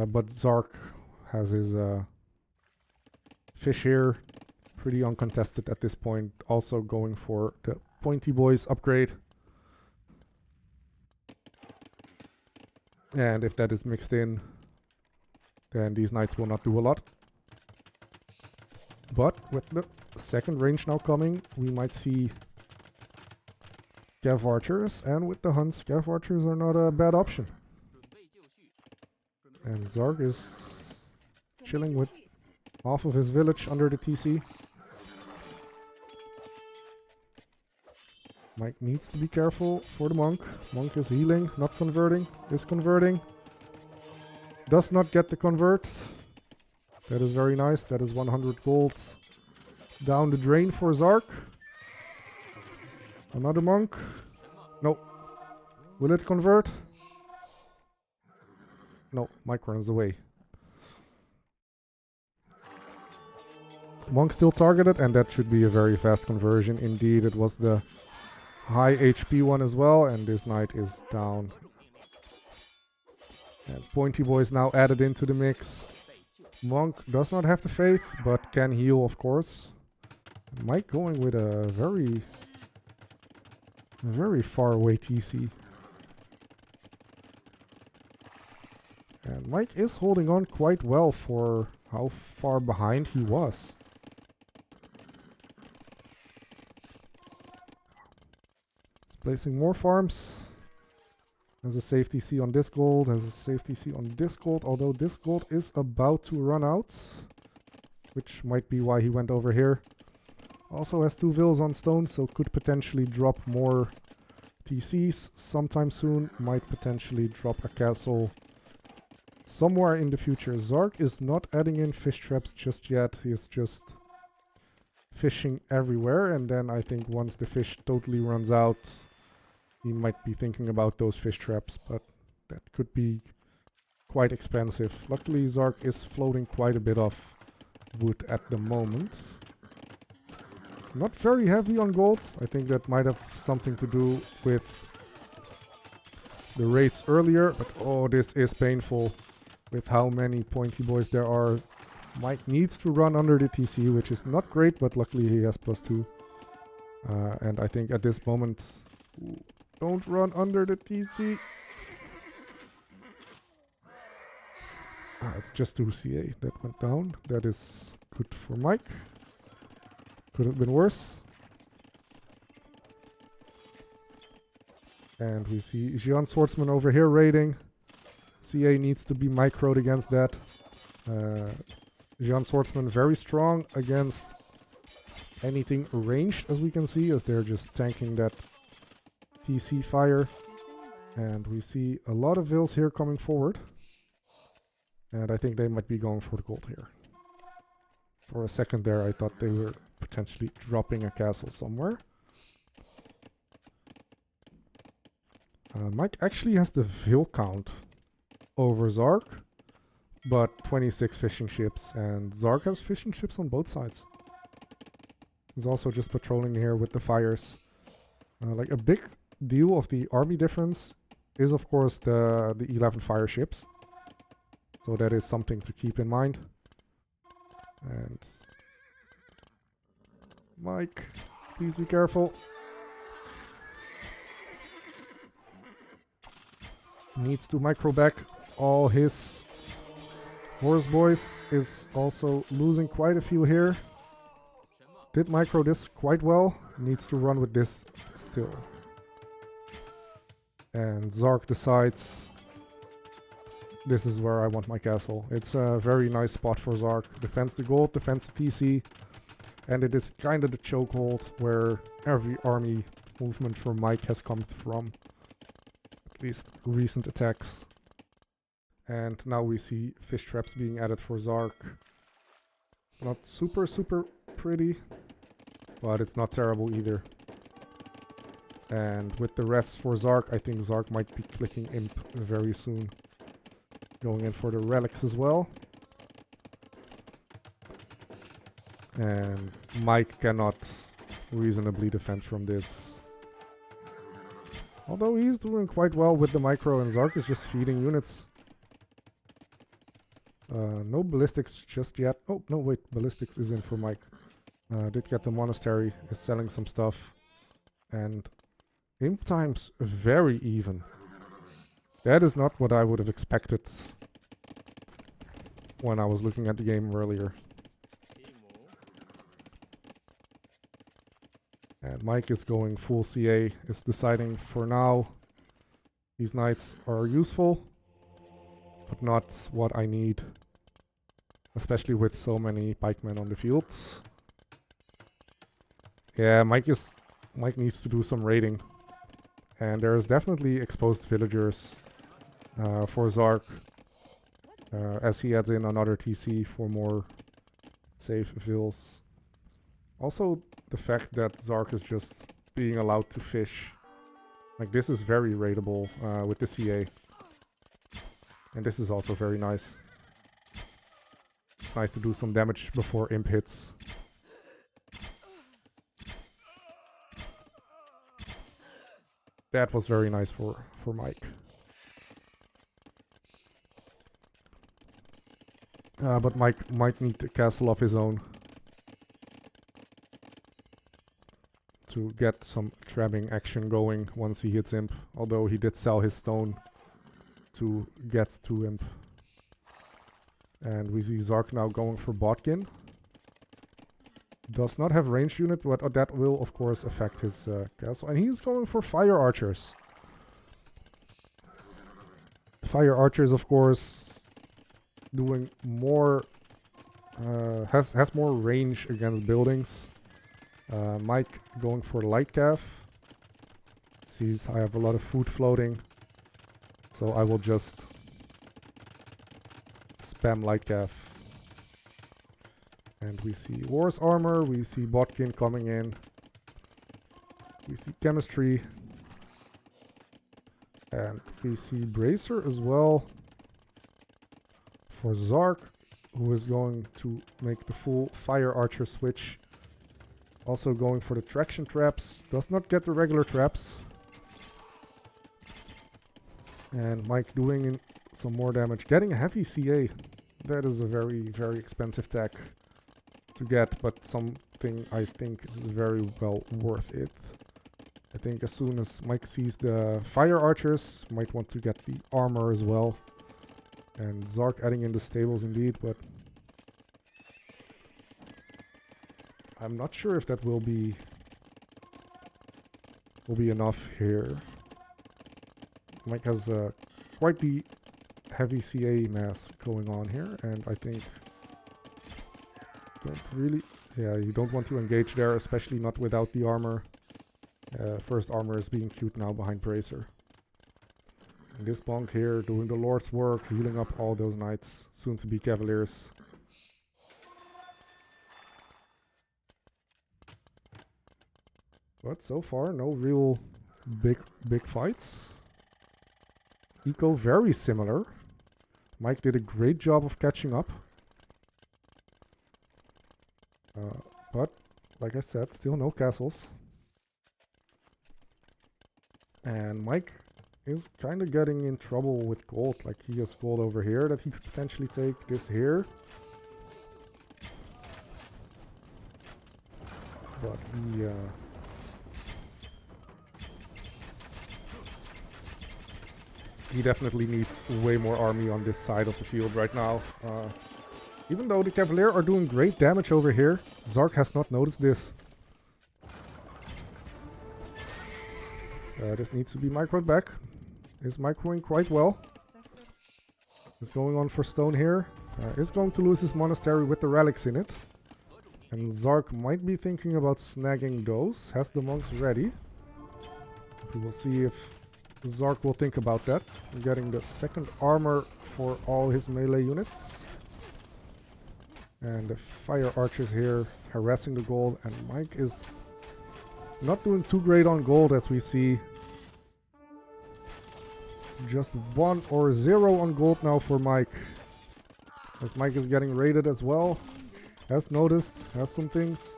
But Zark has his fish here. Pretty uncontested at this point. Also going for the Pointy Boys upgrade. And if that is mixed in, then these knights will not do a lot. But with the second range now coming, we might see Cav Archers. And with the hunts, Cav Archers are not a bad option. And Zark is chilling with half of his village under the TC. Mike needs to be careful for the monk. Monk is healing, not converting, is converting. Does not get the convert. That is very nice. That is 100 gold down the drain for Zark. Another monk. No. Will it convert? No, Mike runs away. Monk still targeted, and that should be a very fast conversion. Indeed, it was the high HP one as well, and this knight is down. And Pointy Boy is now added into the mix. Monk does not have the faith, but can heal, of course. Mike going with a very far away TC. And Mike is holding on quite well for how far behind he was. He's placing more farms. Has a safety C on this gold, has a safety C on this gold, although this gold is about to run out, which might be why he went over here. Also has 2 vills on stone, so could potentially drop more TCs sometime soon. Might potentially drop a castle somewhere in the future. Zark is not adding in fish traps just yet. He's just fishing everywhere, and then I think once the fish totally runs out, he might be thinking about those fish traps, but that could be quite expensive. Luckily, Zark is floating quite a bit of wood at the moment. It's not very heavy on gold. I think that might have something to do with the raids earlier, but oh, this is painful with how many Pointy Boys there are. Mike needs to run under the TC, which is not great, but luckily he has +2. And I think at this moment... Don't run under the TC. It's just 2 CA that went down. That is good for Mike. Could have been worse. And we see Gian Swordsman over here raiding. CA needs to be microed against that. Gian Swordsman very strong against anything ranged, as we can see, as they're just tanking that TC fire. And we see a lot of vills here coming forward. And I think they might be going for the gold here. For a second there, I thought they were potentially dropping a castle somewhere. Mike actually has the vill count over Zark, but 26 fishing ships, and Zark has fishing ships on both sides. He's also just patrolling here with the fires. Like a big deal of the army difference is of course the 11 fire ships. So that is something to keep in mind. And Mike, please be careful. Needs to micro back all his horse boys. Is also losing quite a few here. Did micro this quite well. Needs to run with this still. And Zark decides this is where I want my castle. It's a very nice spot for Zark. Defends the gold, defends the TC. And it is kind of the chokehold where every army movement from Mike has come from. At least recent attacks. And now we see fish traps being added for Zark. It's not super pretty, but it's not terrible either. And with the rest for Zark, I think Zark might be clicking Imp very soon. Going in for the relics as well. And Mike cannot reasonably defend from this. Although he's doing quite well with the micro, and Zark is just feeding units. No ballistics just yet. Oh, no, wait, ballistics is in for Mike. Did get the monastery, is selling some stuff. And imp times very even. That is not what I would have expected when I was looking at the game earlier. And Mike is going full CA, is deciding for now these knights are useful, but not what I need. Especially with so many pikemen on the fields. Yeah, Mike needs to do some raiding. And there's definitely exposed villagers for Zark. As he adds in another TC for more safe vills. Also, the fact that Zark is just being allowed to fish. Like, this is very raidable with the CA. And this is also very nice. It's nice to do some damage before imp hits. That was very nice for Mike. But Mike might need a castle of his own to get some trapping action going once he hits imp. Although he did sell his stone to get to imp. And we see Zark now going for Botkin. Does not have ranged unit, but that will of course affect his castle. And he's going for fire archers. Fire archers, of course, doing more, has more range against buildings. Mike going for light calf. Sees I have a lot of food floating, so I will just spam light calf. And we see War's Armor, we see Botkin coming in. We see Chemistry. And we see Bracer as well. For Zark, who is going to make the full Fire Archer switch. Also going for the traction traps. Does not get the regular traps. And Mike doing some more damage. Getting a heavy CA. That is a very expensive tech to get, but something I think is very well worth it. I think as soon as Mike sees the fire archers, might want to get the armor as well. And Zark adding in the stables indeed, but I'm not sure if that will be enough here. Mike has quite the heavy CA mass going on here, and I think you don't want to engage there, especially not without the armor. First armor is being queued now behind Bracer. And this bonk here doing the Lord's work, healing up all those knights, soon to be cavaliers. But so far, no real big fights. Eco very similar. Mike did a great job of catching up. But, like I said, still no castles. And Mike is kind of getting in trouble with gold. Like, he has gold over here that he could potentially take. This here. But he definitely needs way more army on this side of the field right now. Even though the Cavalier are doing great damage over here, Zark has not noticed this. This needs to be microed back. Is microing quite well. Is going on for stone here. Is going to lose his monastery with the relics in it. And Zark might be thinking about snagging those. Has the monks ready. We will see if Zark will think about that. Getting the second armor for all his melee units. And the fire archers here harassing the gold. And Mike is not doing too great on gold, as we see. Just 1 or 0 on gold now for Mike. As Mike is getting raided as well. Has noticed, has some things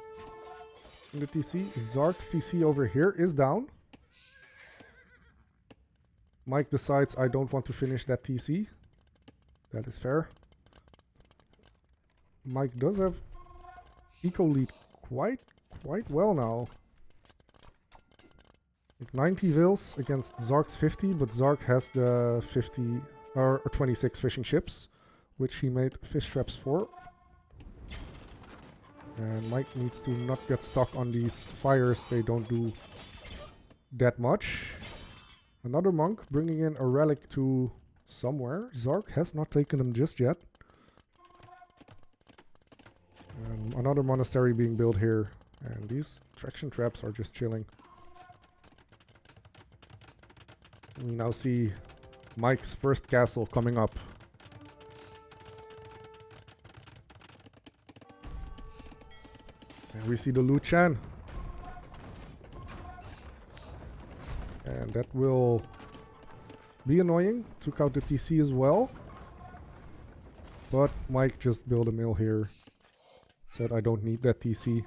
in the TC. Zark's TC over here is down. Mike decides, I don't want to finish that TC. That is fair. Mike does have eco lead quite well now. Like 90 vills against Zark's 50, but Zark has the 50 or 26 fishing ships, which he made fish traps for. And Mike needs to not get stuck on these fires. They don't do that much. Another monk bringing in a relic to somewhere. Zark has not taken them just yet. And another monastery being built here. And these traction traps are just chilling. We now see Mike's first castle coming up. And we see the Lu Chan. And that will be annoying. Took out the TC as well. But Mike just built a mill here. Said I don't need that TC.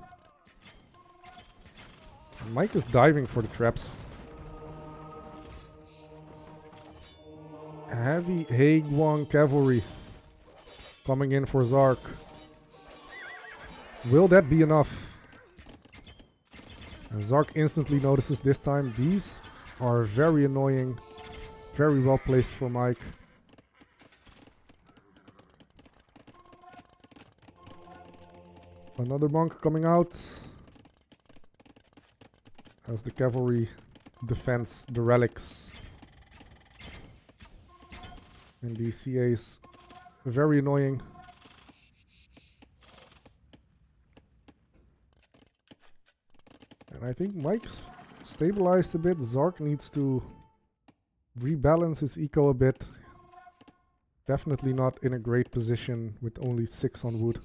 And Mike is diving for the traps. Heavy Haegwang cavalry coming in for Zark. Will that be enough? And Zark instantly notices this time. These are very annoying. Very well placed for Mike. Another monk coming out. As the cavalry defends the relics. And the CAs very annoying. And I think Mike's stabilized a bit. Zark needs to rebalance his eco a bit. Definitely not in a great position with only 6 on wood.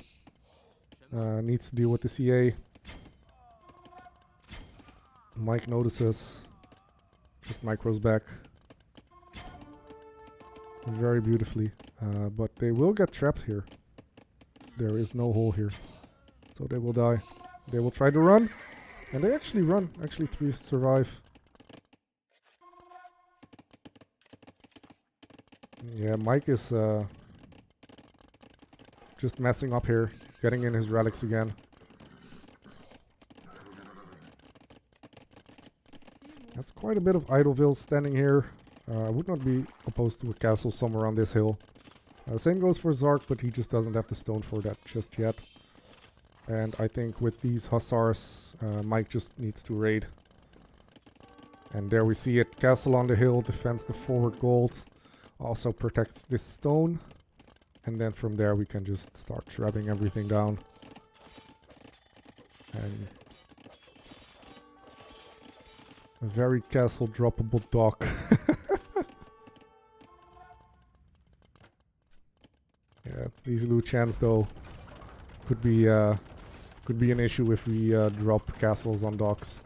Needs to deal with the CA. Mike notices. Just micros back. Very beautifully. But they will get trapped here. There is no hole here. So they will die. They will try to run. And they actually run. Actually 3 survive. Yeah, Mike is just messing up here. Getting in his relics again. That's quite a bit of Idleville standing here. I would not be opposed to a castle somewhere on this hill. Same goes for Zark, but he just doesn't have the stone for that just yet. And I think with these hussars, Mike just needs to raid. And there we see it. Castle on the hill defends the forward gold. Also protects this stone. And then from there we can just start shredding everything down. And a very castle droppable dock. Yeah, these Lu Chans though could be an issue if we drop castles on docks.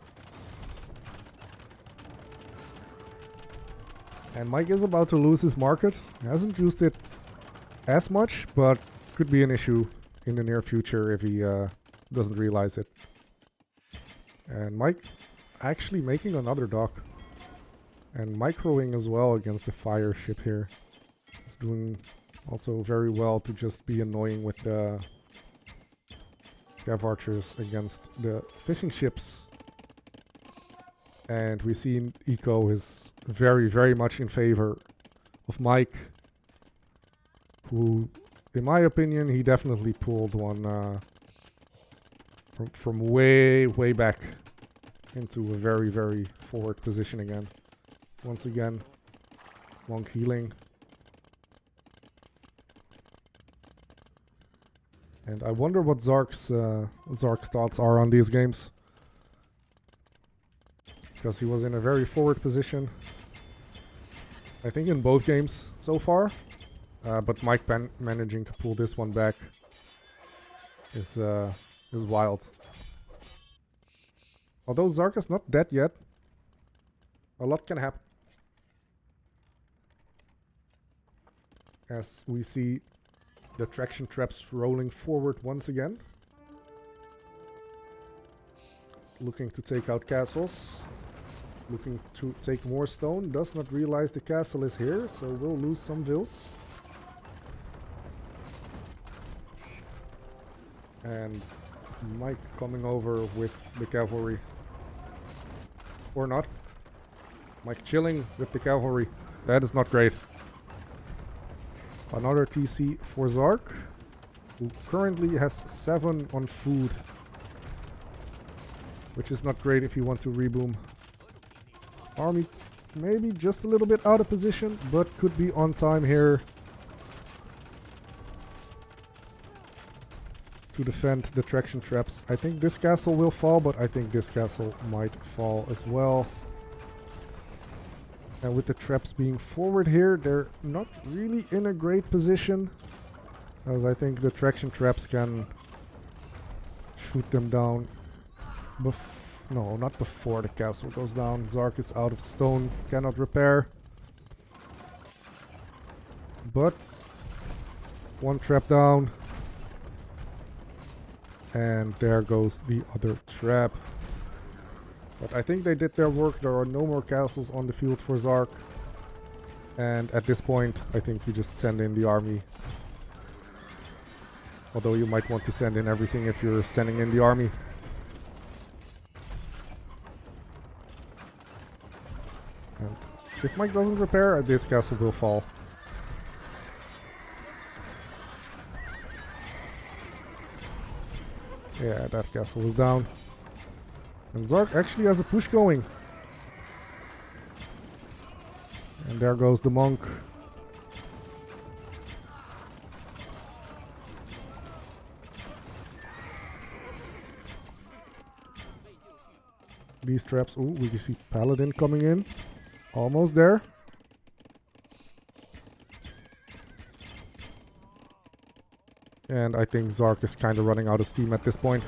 And Mike is about to lose his market. He hasn't used it as much, but could be an issue in the near future if he doesn't realize it. And Mike actually making another dock. And microing as well against the fire ship here. It's doing also very well to just be annoying with the Cav archers against the fishing ships. And we see eco is very, very much in favor of Mike, who in my opinion, he definitely pulled one from way, way back into a very, very forward position again. Once again, monk healing. And I wonder what Zark's thoughts are on these games. Because he was in a very forward position. I think in both games so far. But Mike managing to pull this one back is wild. Although Zark is not dead yet, a lot can happen. As we see the traction traps rolling forward once again. Looking to take out castles. Looking to take more stone. Does not realize the castle is here, so we'll lose some vills. And Mike coming over with the cavalry. Or not. Mike chilling with the cavalry. That is not great. Another TC for Zark, who currently has 7 on food. Which is not great if you want to reboom. Army maybe just a little bit out of position, but could be on time here to defend the traction traps. I think this castle will fall, but I think this castle might fall as well. And with the traps being forward here, they're not really in a great position, as I think the traction traps can shoot them down. No, not before the castle goes down. Zark is out of stone, cannot repair. But one trap down. And there goes the other trap. But I think they did their work. There are no more castles on the field for Zark. And at this point, I think you just send in the army. Although you might want to send in everything if you're sending in the army. And if Mike doesn't repair, this castle will fall. Yeah, that castle is down. And Zark actually has a push going. And there goes the monk. These traps. Ooh, we can see Paladin coming in. Almost there. And I think Zark is kind of running out of steam at this point.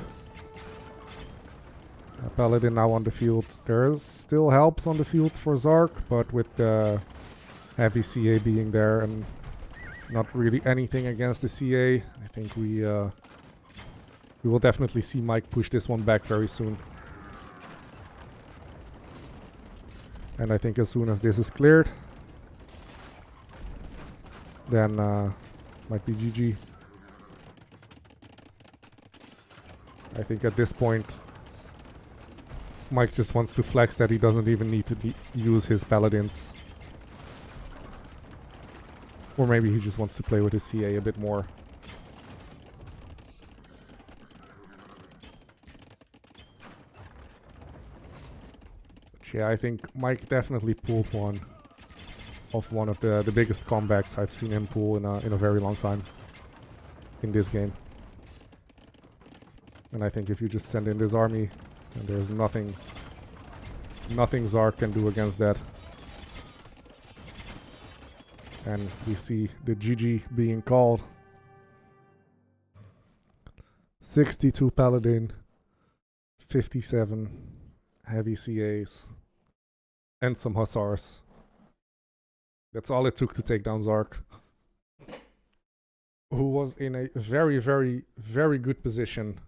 Paladin now on the field. There is still helps on the field for Zark, but with the heavy CA being there and not really anything against the CA, I think we will definitely see Mike push this one back very soon. And I think as soon as this is cleared, then might be GG. I think at this point, Mike just wants to flex that he doesn't even need to use his paladins. Or maybe he just wants to play with his CA a bit more. But yeah, I think Mike definitely pulled one of the biggest comebacks I've seen him pull in a very long time in this game. And I think if you just send in this army, and there's nothing Zark can do against that. And we see the GG being called. 62 Paladin, 57 heavy CAs, and some Hussars. That's all it took to take down Zark, who was in a very, very, very good position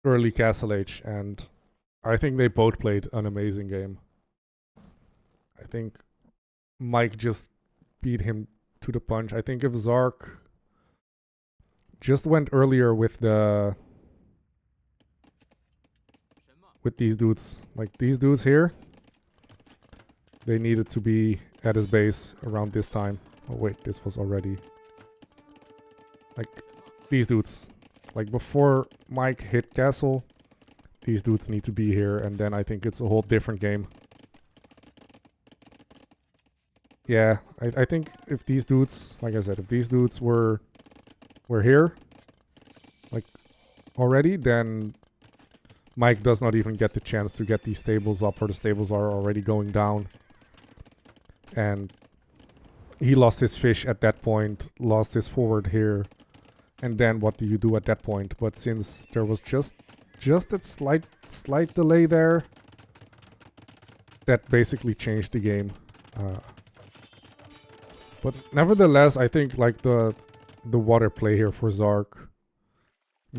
early Castle Age, and I think they both played an amazing game. I think Mike just beat him to the punch. I think if Zark just went earlier with these dudes, like these dudes here, they needed to be at his base around this time Oh wait, this was already... Like, these dudes. Like, before Mike hit castle, these dudes need to be here, and then I think it's a whole different game. Yeah, I think if these dudes, like I said, if these dudes were here, like, already, then Mike does not even get the chance to get these stables up, or the stables are already going down. And he lost his fish at that point, lost his forward here. And then what do you do at that point? But since there was just that slight delay there, that basically changed the game. But nevertheless, I think like the water play here for Zark,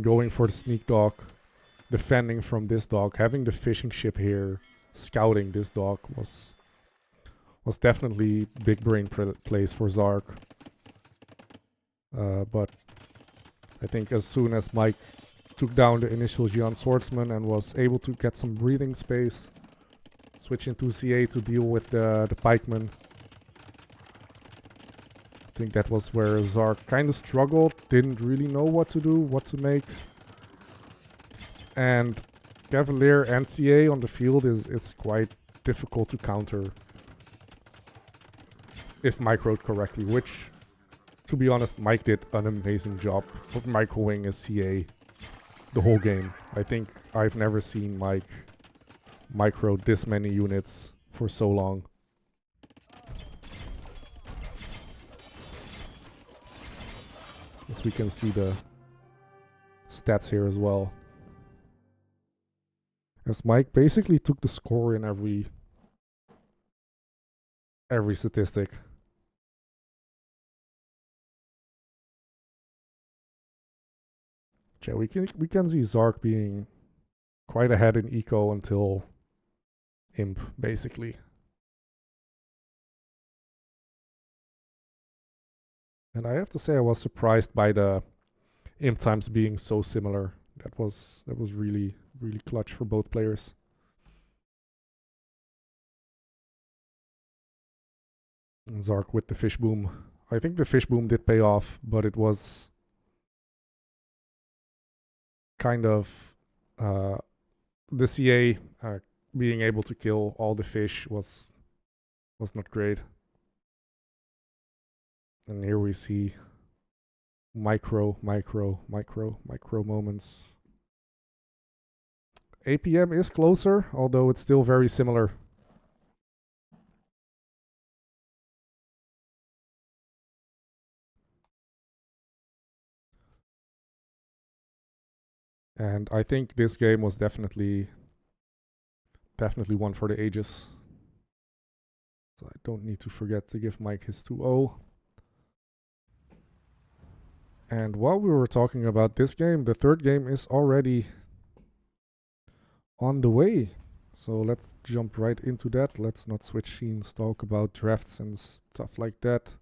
going for the sneak dock, defending from this dock, having the fishing ship here, scouting this dock was definitely big brain plays for Zark. But I think as soon as Mike took down the initial Jian Swordsman and was able to get some breathing space, switch into CA to deal with the pikemen, I think that was where Zark kind of struggled, didn't really know what to do, what to make. And Cavalier and CA on the field is quite difficult to counter if microed correctly, which, to be honest, Mike did an amazing job of microing a CA the whole game. I think I've never seen Mike micro this many units for so long. As we can see the stats here as well. As Mike basically took the score in every statistic. Yeah, we can see Zark being quite ahead in eco until Imp, basically. And I have to say I was surprised by the Imp times being so similar. That was really clutch for both players. And Zark with the fish boom. I think the fish boom did pay off, but it was kind of the CA being able to kill all the fish was not great. And here we see micro moments. APM is closer, although it's still very similar. And I think this game was definitely one for the ages. So I don't need to forget to give Mike his 2-0. And while we were talking about this game, the third game is already on the way. So let's jump right into that. Let's not switch scenes, talk about drafts and stuff like that.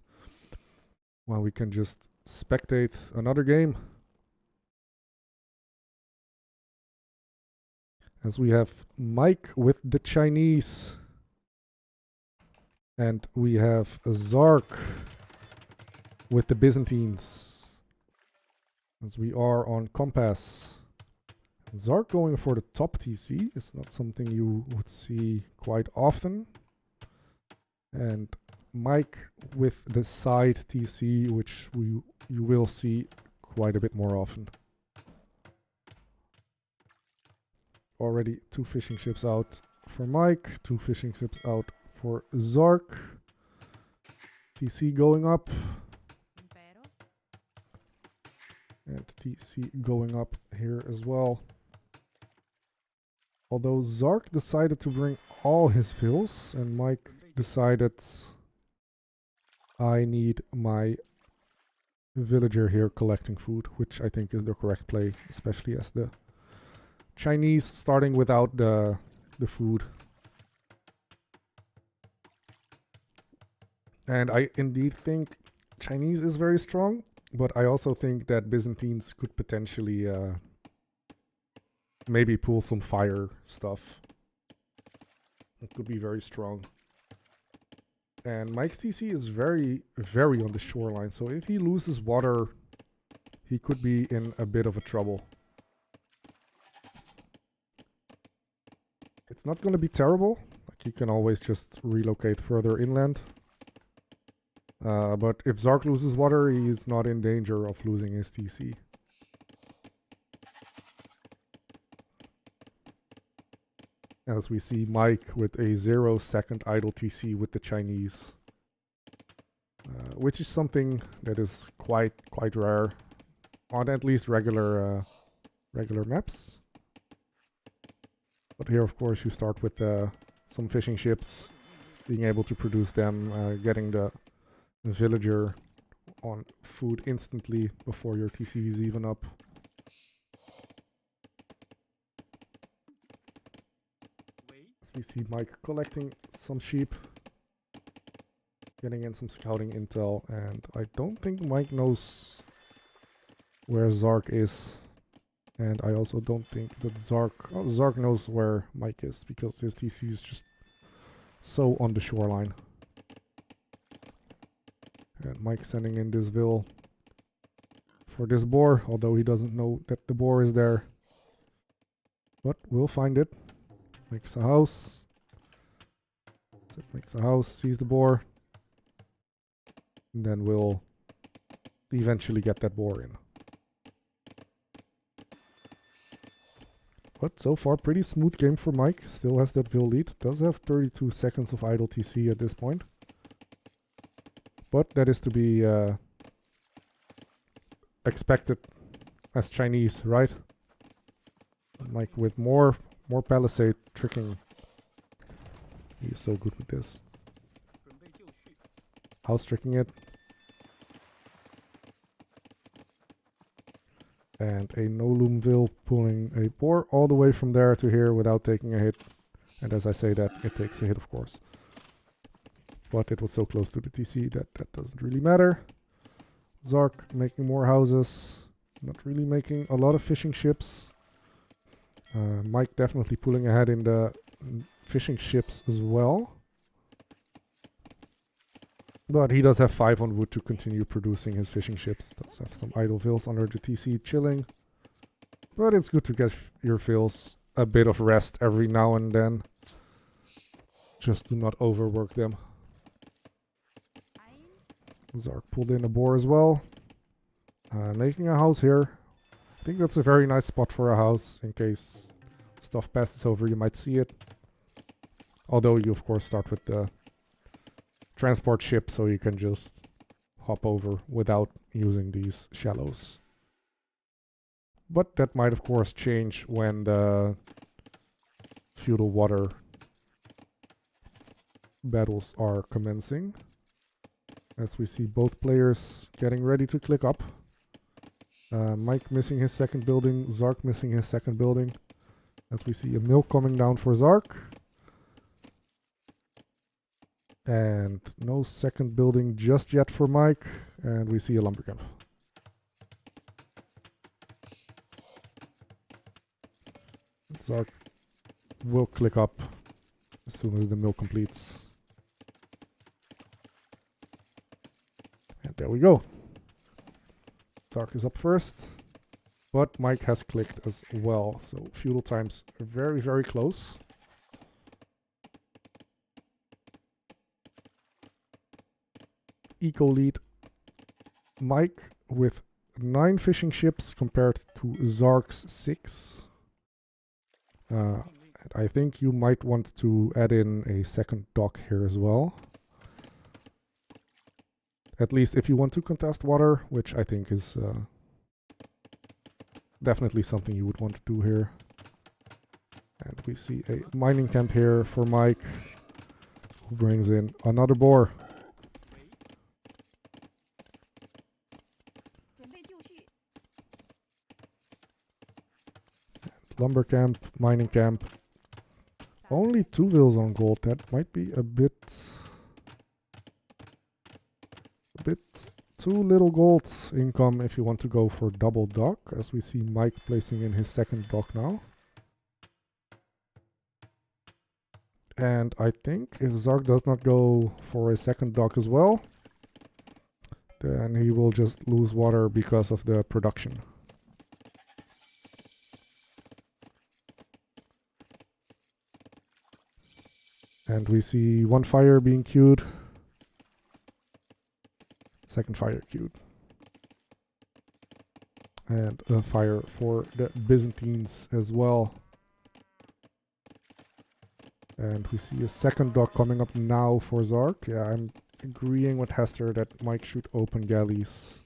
Well, we can just spectate another game. As we have Mike with the Chinese. And we have Zark with the Byzantines. As we are on Compass. Zark going for the top TC is not something you would see quite often. And Mike with the side TC, which you will see quite a bit more often. Already 2 fishing ships out for Mike, 2 fishing ships out for Zark. TC going up. And TC going up here as well. Although Zark decided to bring all his fills and Mike decided I need my villager here collecting food, which I think is the correct play, especially as the Chinese starting without the food. And I indeed think Chinese is very strong, but I also think that Byzantines could potentially maybe pull some fire stuff. It could be very strong. And Mike's TC is very, very on the shoreline. So if he loses water, he could be in a bit of a trouble. It's not going to be terrible. Like, he can always just relocate further inland. But if Zark loses water, he's not in danger of losing his TC. As we see Mike with a 0-second idle TC with the Chinese. Which is something that is quite rare on at least regular maps. But here, of course, you start with some fishing ships, being able to produce them, getting the villager on food instantly before your TC is even up. As we see Mike collecting some sheep, getting in some scouting intel, and I don't think Mike knows where Zark is. And I also don't think that Zark knows where Mike is, because his TC is just so on the shoreline. And Mike sending in this vill for this boar, although he doesn't know that the boar is there. But we'll find it. Makes a house. Makes a house, sees the boar. And then we'll eventually get that boar in. But so far, pretty smooth game for Mike. Still has that vill lead. Does have 32 seconds of idle TC at this point. But that is to be expected as Chinese, right? Mike with more palisade tricking. He is so good with this. House tricking it. And a no-loom vill pulling a boar all the way from there to here without taking a hit. And as I say that, it takes a hit, of course. But it was so close to the TC that doesn't really matter. Zark making more houses. Not really making a lot of fishing ships. Mike definitely pulling ahead in the fishing ships as well. But he does have 5 on wood to continue producing his fishing ships. Does have some idle vills under the TC chilling. But it's good to get your vills a bit of rest every now and then. Just to not overwork them. Zark pulled in a boar as well. Making a house here. I think that's a very nice spot for a house. In case stuff passes over, you might see it. Although you of course start with the transport ship, so you can just hop over without using these shallows. But that might of course change when the feudal water battles are commencing. As we see both players getting ready to click up. Mike missing his second building, Zark missing his second building. As we see a mill coming down for Zark. And no second building just yet for Mike. And we see a lumber camp. Zark will click up as soon as the mill completes. And there we go. Zark is up first. But Mike has clicked as well. So feudal times are very, very close. Eco lead Mike with 9 fishing ships compared to Zark's 6. And I think you might want to add in a second dock here as well. At least if you want to contest water, which I think is definitely something you would want to do here. And we see a mining camp here for Mike, who brings in another boar. Lumber camp, mining camp. Only 2 vills on gold. That might be a bit too little gold income if you want to go for double dock, as we see Mike placing in his second dock now. And I think if Zark does not go for a second dock as well, then he will just lose water because of the production. And we see one fire being queued. Second fire queued. And a fire for the Byzantines as well. And we see a second dock coming up now for Zark. Yeah, I'm agreeing with Hester that Mike should open galleys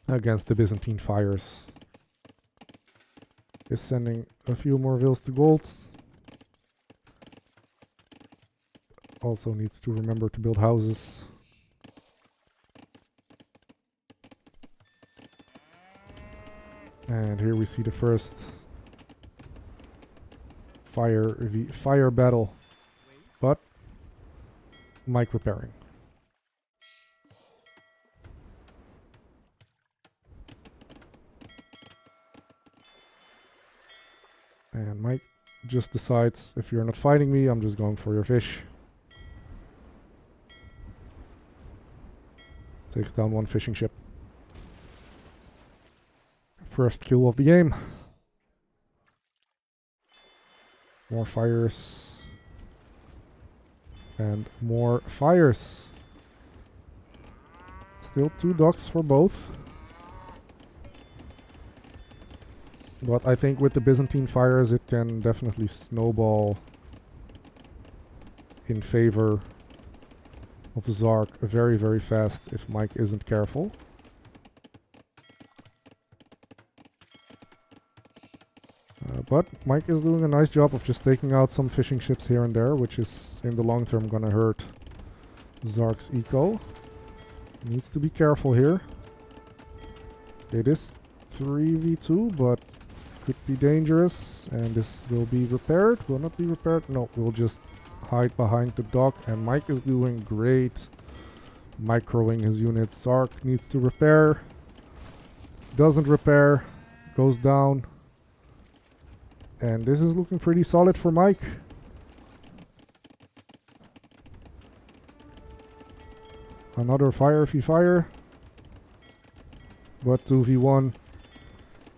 against the Byzantine fires. Is sending a few more vills to gold. Also needs to remember to build houses. And here we see the first fire battle, but Mike repairing. And Mike just decides, if you're not fighting me, I'm just going for your fish. Takes down one fishing ship. First kill of the game. More fires. And more fires. Still 2 docks for both. But I think with the Byzantine fires it can definitely snowball in favor of Zark very, very fast if Mike isn't careful. But Mike is doing a nice job of just taking out some fishing ships here and there, which is in the long term gonna hurt Zark's eco. Needs to be careful here. It is 3v2, but could be dangerous, and this will be repaired. Will not be repaired. No, we'll just hide behind the dock, and Mike is doing great microing his units. Zark needs to repair. Doesn't repair. Goes down. And this is looking pretty solid for Mike. Another fire v fire. But 2v1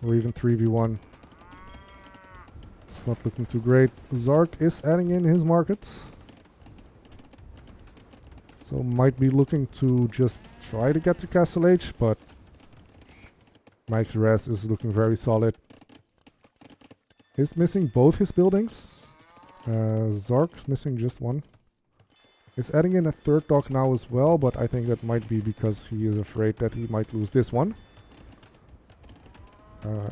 or even 3v1. It's not looking too great. Zark is adding in his market. So might be looking to just try to get to Castle H, but Mike's res is looking very solid. Is missing both his buildings. Zark's missing just one. Is adding in a third dock now as well, but I think that might be because he is afraid that he might lose this one.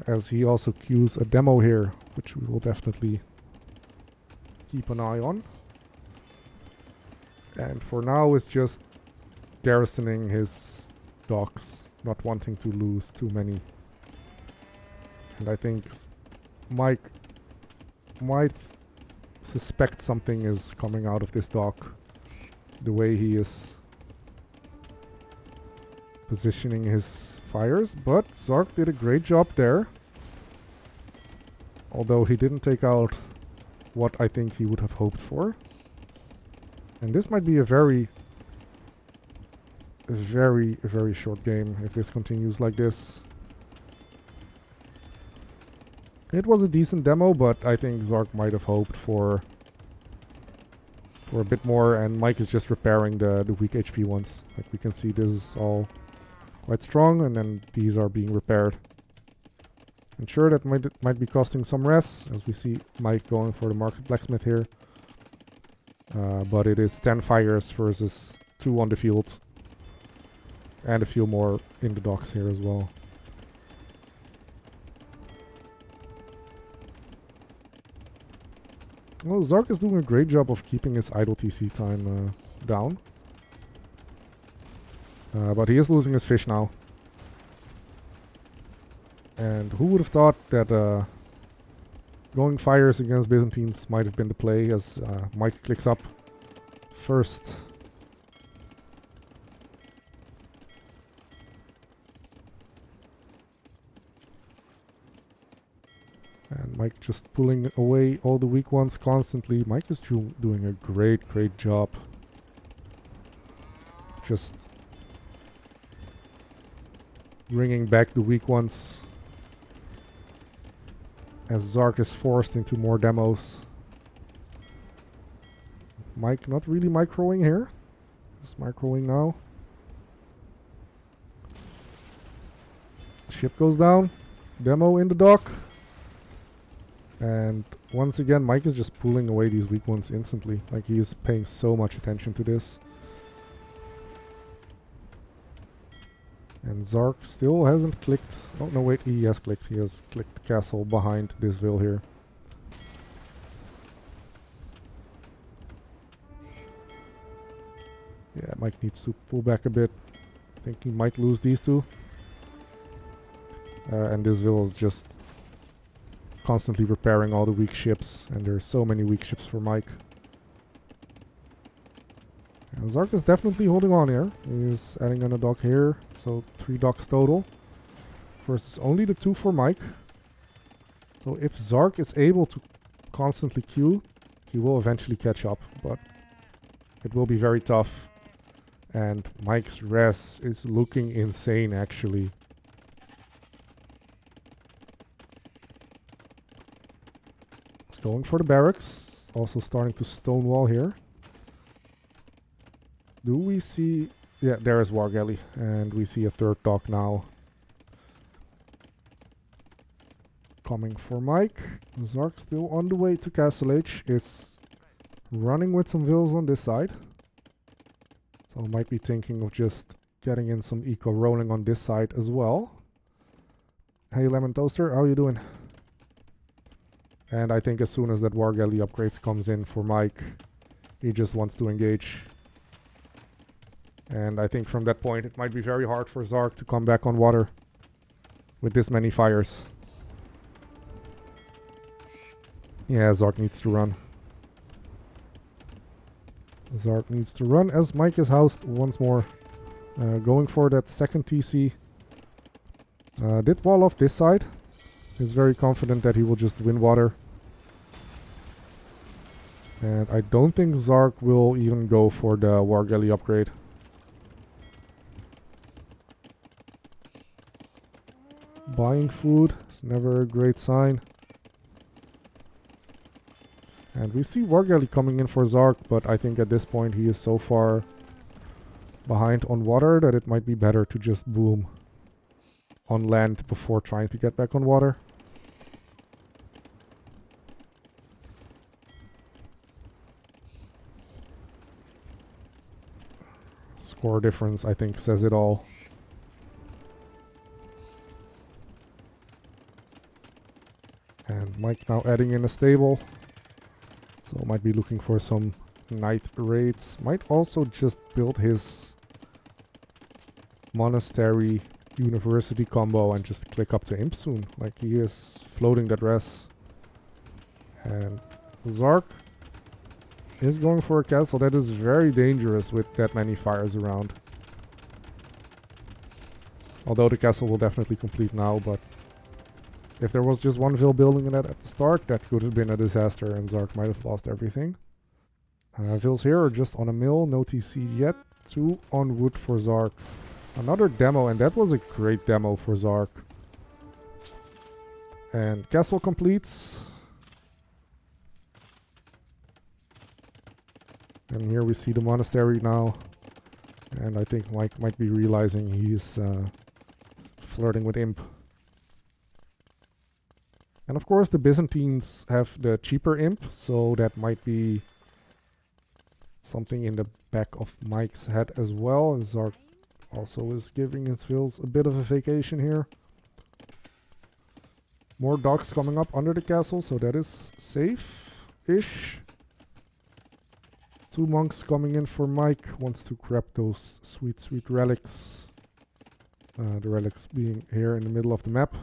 As he also queues a demo here, which we will definitely keep an eye on. And for now is just garrisoning his docks, not wanting to lose too many. And I think Mike might suspect something is coming out of this dock, the way he is positioning his fires, but Zark did a great job there. Although he didn't take out what I think he would have hoped for. And this might be a very, very short game if this continues like this. It was a decent demo, but I think Zark might have hoped for a bit more, and Mike is just repairing the weak HP ones. Like we can see, this is all quite strong, and then these are being repaired. And sure, that might be costing some res, as we see Mike going for the market blacksmith here. But it is 10 fires versus 2 on the field. And a few more in the docks here as well. Well, Zark is doing a great job of keeping his idle TC time down. But he is losing his fish now. And who would have thought that going fires against Byzantines might have been the play, as Mike clicks up first. And Mike just pulling away all the weak ones constantly. Mike is doing a great job. Just bringing back the weak ones. As Zark is forced into more demos. Mike not really microing here. Just microing now. Ship goes down. Demo in the dock. And once again, Mike is just pulling away these weak ones instantly. Like, he is paying so much attention to this. And Zark still hasn't clicked. Oh, no, wait, he has clicked. He has clicked castle behind this ville here. Yeah, Mike needs to pull back a bit. I think he might lose these two. And this ville is just constantly repairing all the weak ships. And there's so many weak ships for Mike. And Zark is definitely holding on here. He's adding in a dock here. So 3 docks total. Versus only the 2 for Mike. So if Zark is able to constantly queue, he will eventually catch up. But it will be very tough. And Mike's res is looking insane actually. He's going for the barracks. Also starting to stonewall here. Do we see... Yeah, there is War Galley. And we see a 3rd dock now. Coming for Mike. Zark still on the way to Castle H. Is running with some vills on this side. So might be thinking of just getting in some eco rolling on this side as well. Hey Lemon Toaster, how you doing? And I think as soon as that War Galley upgrades comes in for Mike, he just wants to engage. And I think from that point it might be very hard for Zark to come back on water with this many fires. Yeah, Zark needs to run. Zark needs to run as Mike is housed once more. Going for that second TC. Did wall off this side. He's very confident that he will just win water. And I don't think Zark will even go for the War Galley upgrade. Buying food is never a great sign. And we see War Galley coming in for Zark, but I think at this point he is so far behind on water that it might be better to just boom on land before trying to get back on water. Score difference, I think, says it all. And Mike now adding in a stable. So might be looking for some night raids. Might also just build his monastery university combo and just click up to imp soon. Like, he is floating that res. And Zark is going for a castle. That is very dangerous with that many fires around. Although the castle will definitely complete now, but if there was just one ville building in that at the start, that could have been a disaster and Zark might have lost everything. Vills here are just on a mill, no TC yet. 2 on wood for Zark. Another demo, and that was a great demo for Zark. And castle completes. And here we see the monastery now. And I think Mike might be realizing he's flirting with imp. And of course the Byzantines have the cheaper imp, so that might be something in the back of Mike's head as well. Zark also is giving his vills a bit of a vacation here. More docks coming up under the castle, so that is safe-ish. 2 monks coming in for Mike. Wants to grab those sweet, sweet relics. The relics being here in the middle of the map.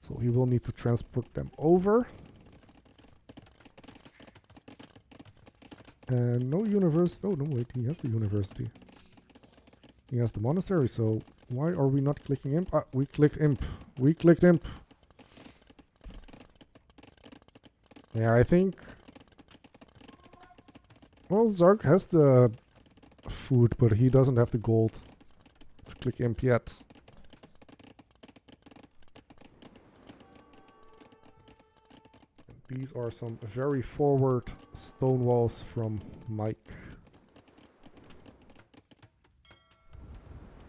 So he will need to transport them over. And no university. Oh, no, wait. He has the university. He has the monastery. So why are we not clicking imp? Ah, we clicked imp. We clicked imp. Yeah, I think... Well, Zark has the food, but he doesn't have the gold to click imp yet. These are some very forward stone walls from Mike.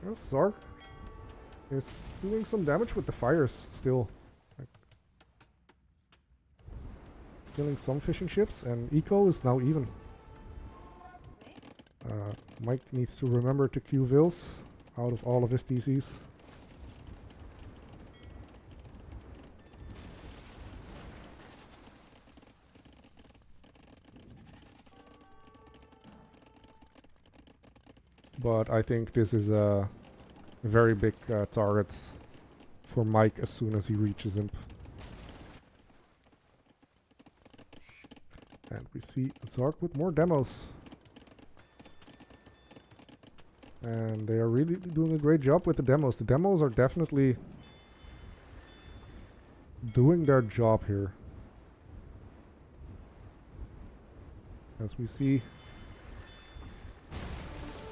Well, Zark is doing some damage with the fires still. Like, killing some fishing ships, and eco is now even. Mike needs to remember to queue Vils out of all of his DCs. But I think this is a very big target for Mike as soon as he reaches Imp. And we see Zark with more demos. And they are really doing a great job with the demos. The demos are definitely doing their job here. As we see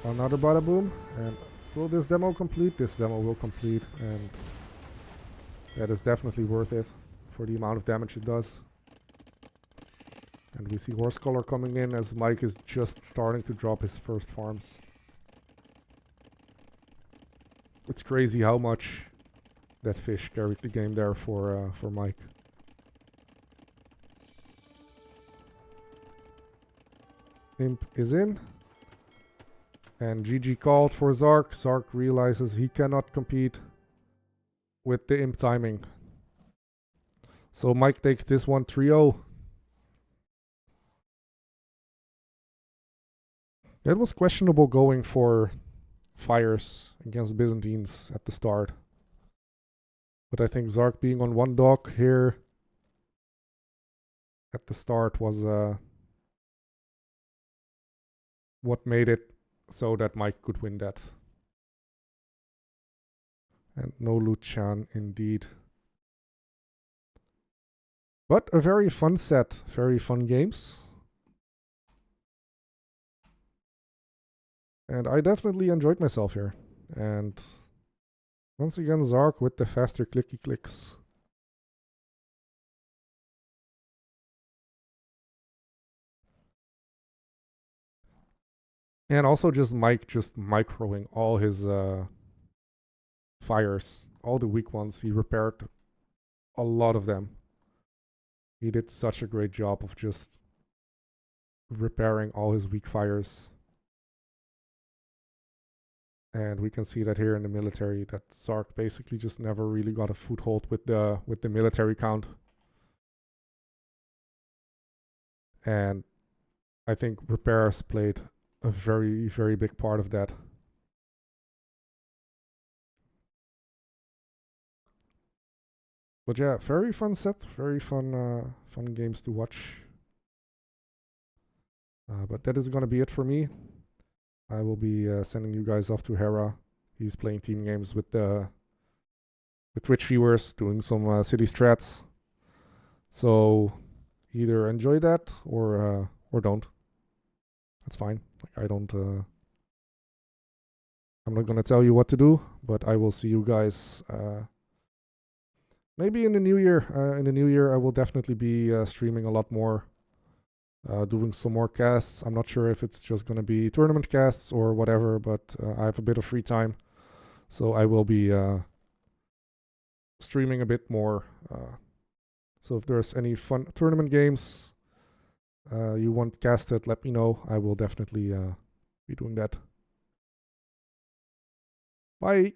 another bada boom. And will this demo complete? This demo will complete, and that is definitely worth it for the amount of damage it does. And we see Horse Collar coming in as Mike is just starting to drop his first farms. It's crazy how much that fish carried the game there for Mike. Imp is in. And GG called for Zark. Zark realizes he cannot compete with the Imp timing. So Mike takes this one 3-0. It was questionable going for fires against Byzantines at the start. But I think Zark being on one dock here at the start was what made it so that Mike could win that. And no Luchan indeed. But a very fun set, very fun games. And I definitely enjoyed myself here. And once again, Zark with the faster clicky clicks. And also just Mike just microing all his fires. All the weak ones. He repaired a lot of them. He did such a great job of just repairing all his weak fires. And we can see that here in the military that Zark basically just never really got a foothold with the military count. And I think repairs played a very, very big part of that. But yeah, very fun set, very fun games to watch. But that is gonna be it for me. I will be sending you guys off to Hera. He's playing team games with Twitch viewers, doing some city strats. So either enjoy that or don't. That's fine. Like I'm not gonna tell you what to do, but I will see you guys maybe in the new year. In the new year, I will definitely be streaming a lot more. Doing some more casts. I'm not sure if it's just going to be tournament casts or whatever, but I have a bit of free time. So I will be streaming a bit more. So if there's any fun tournament games you want casted, let me know. I will definitely be doing that. Bye.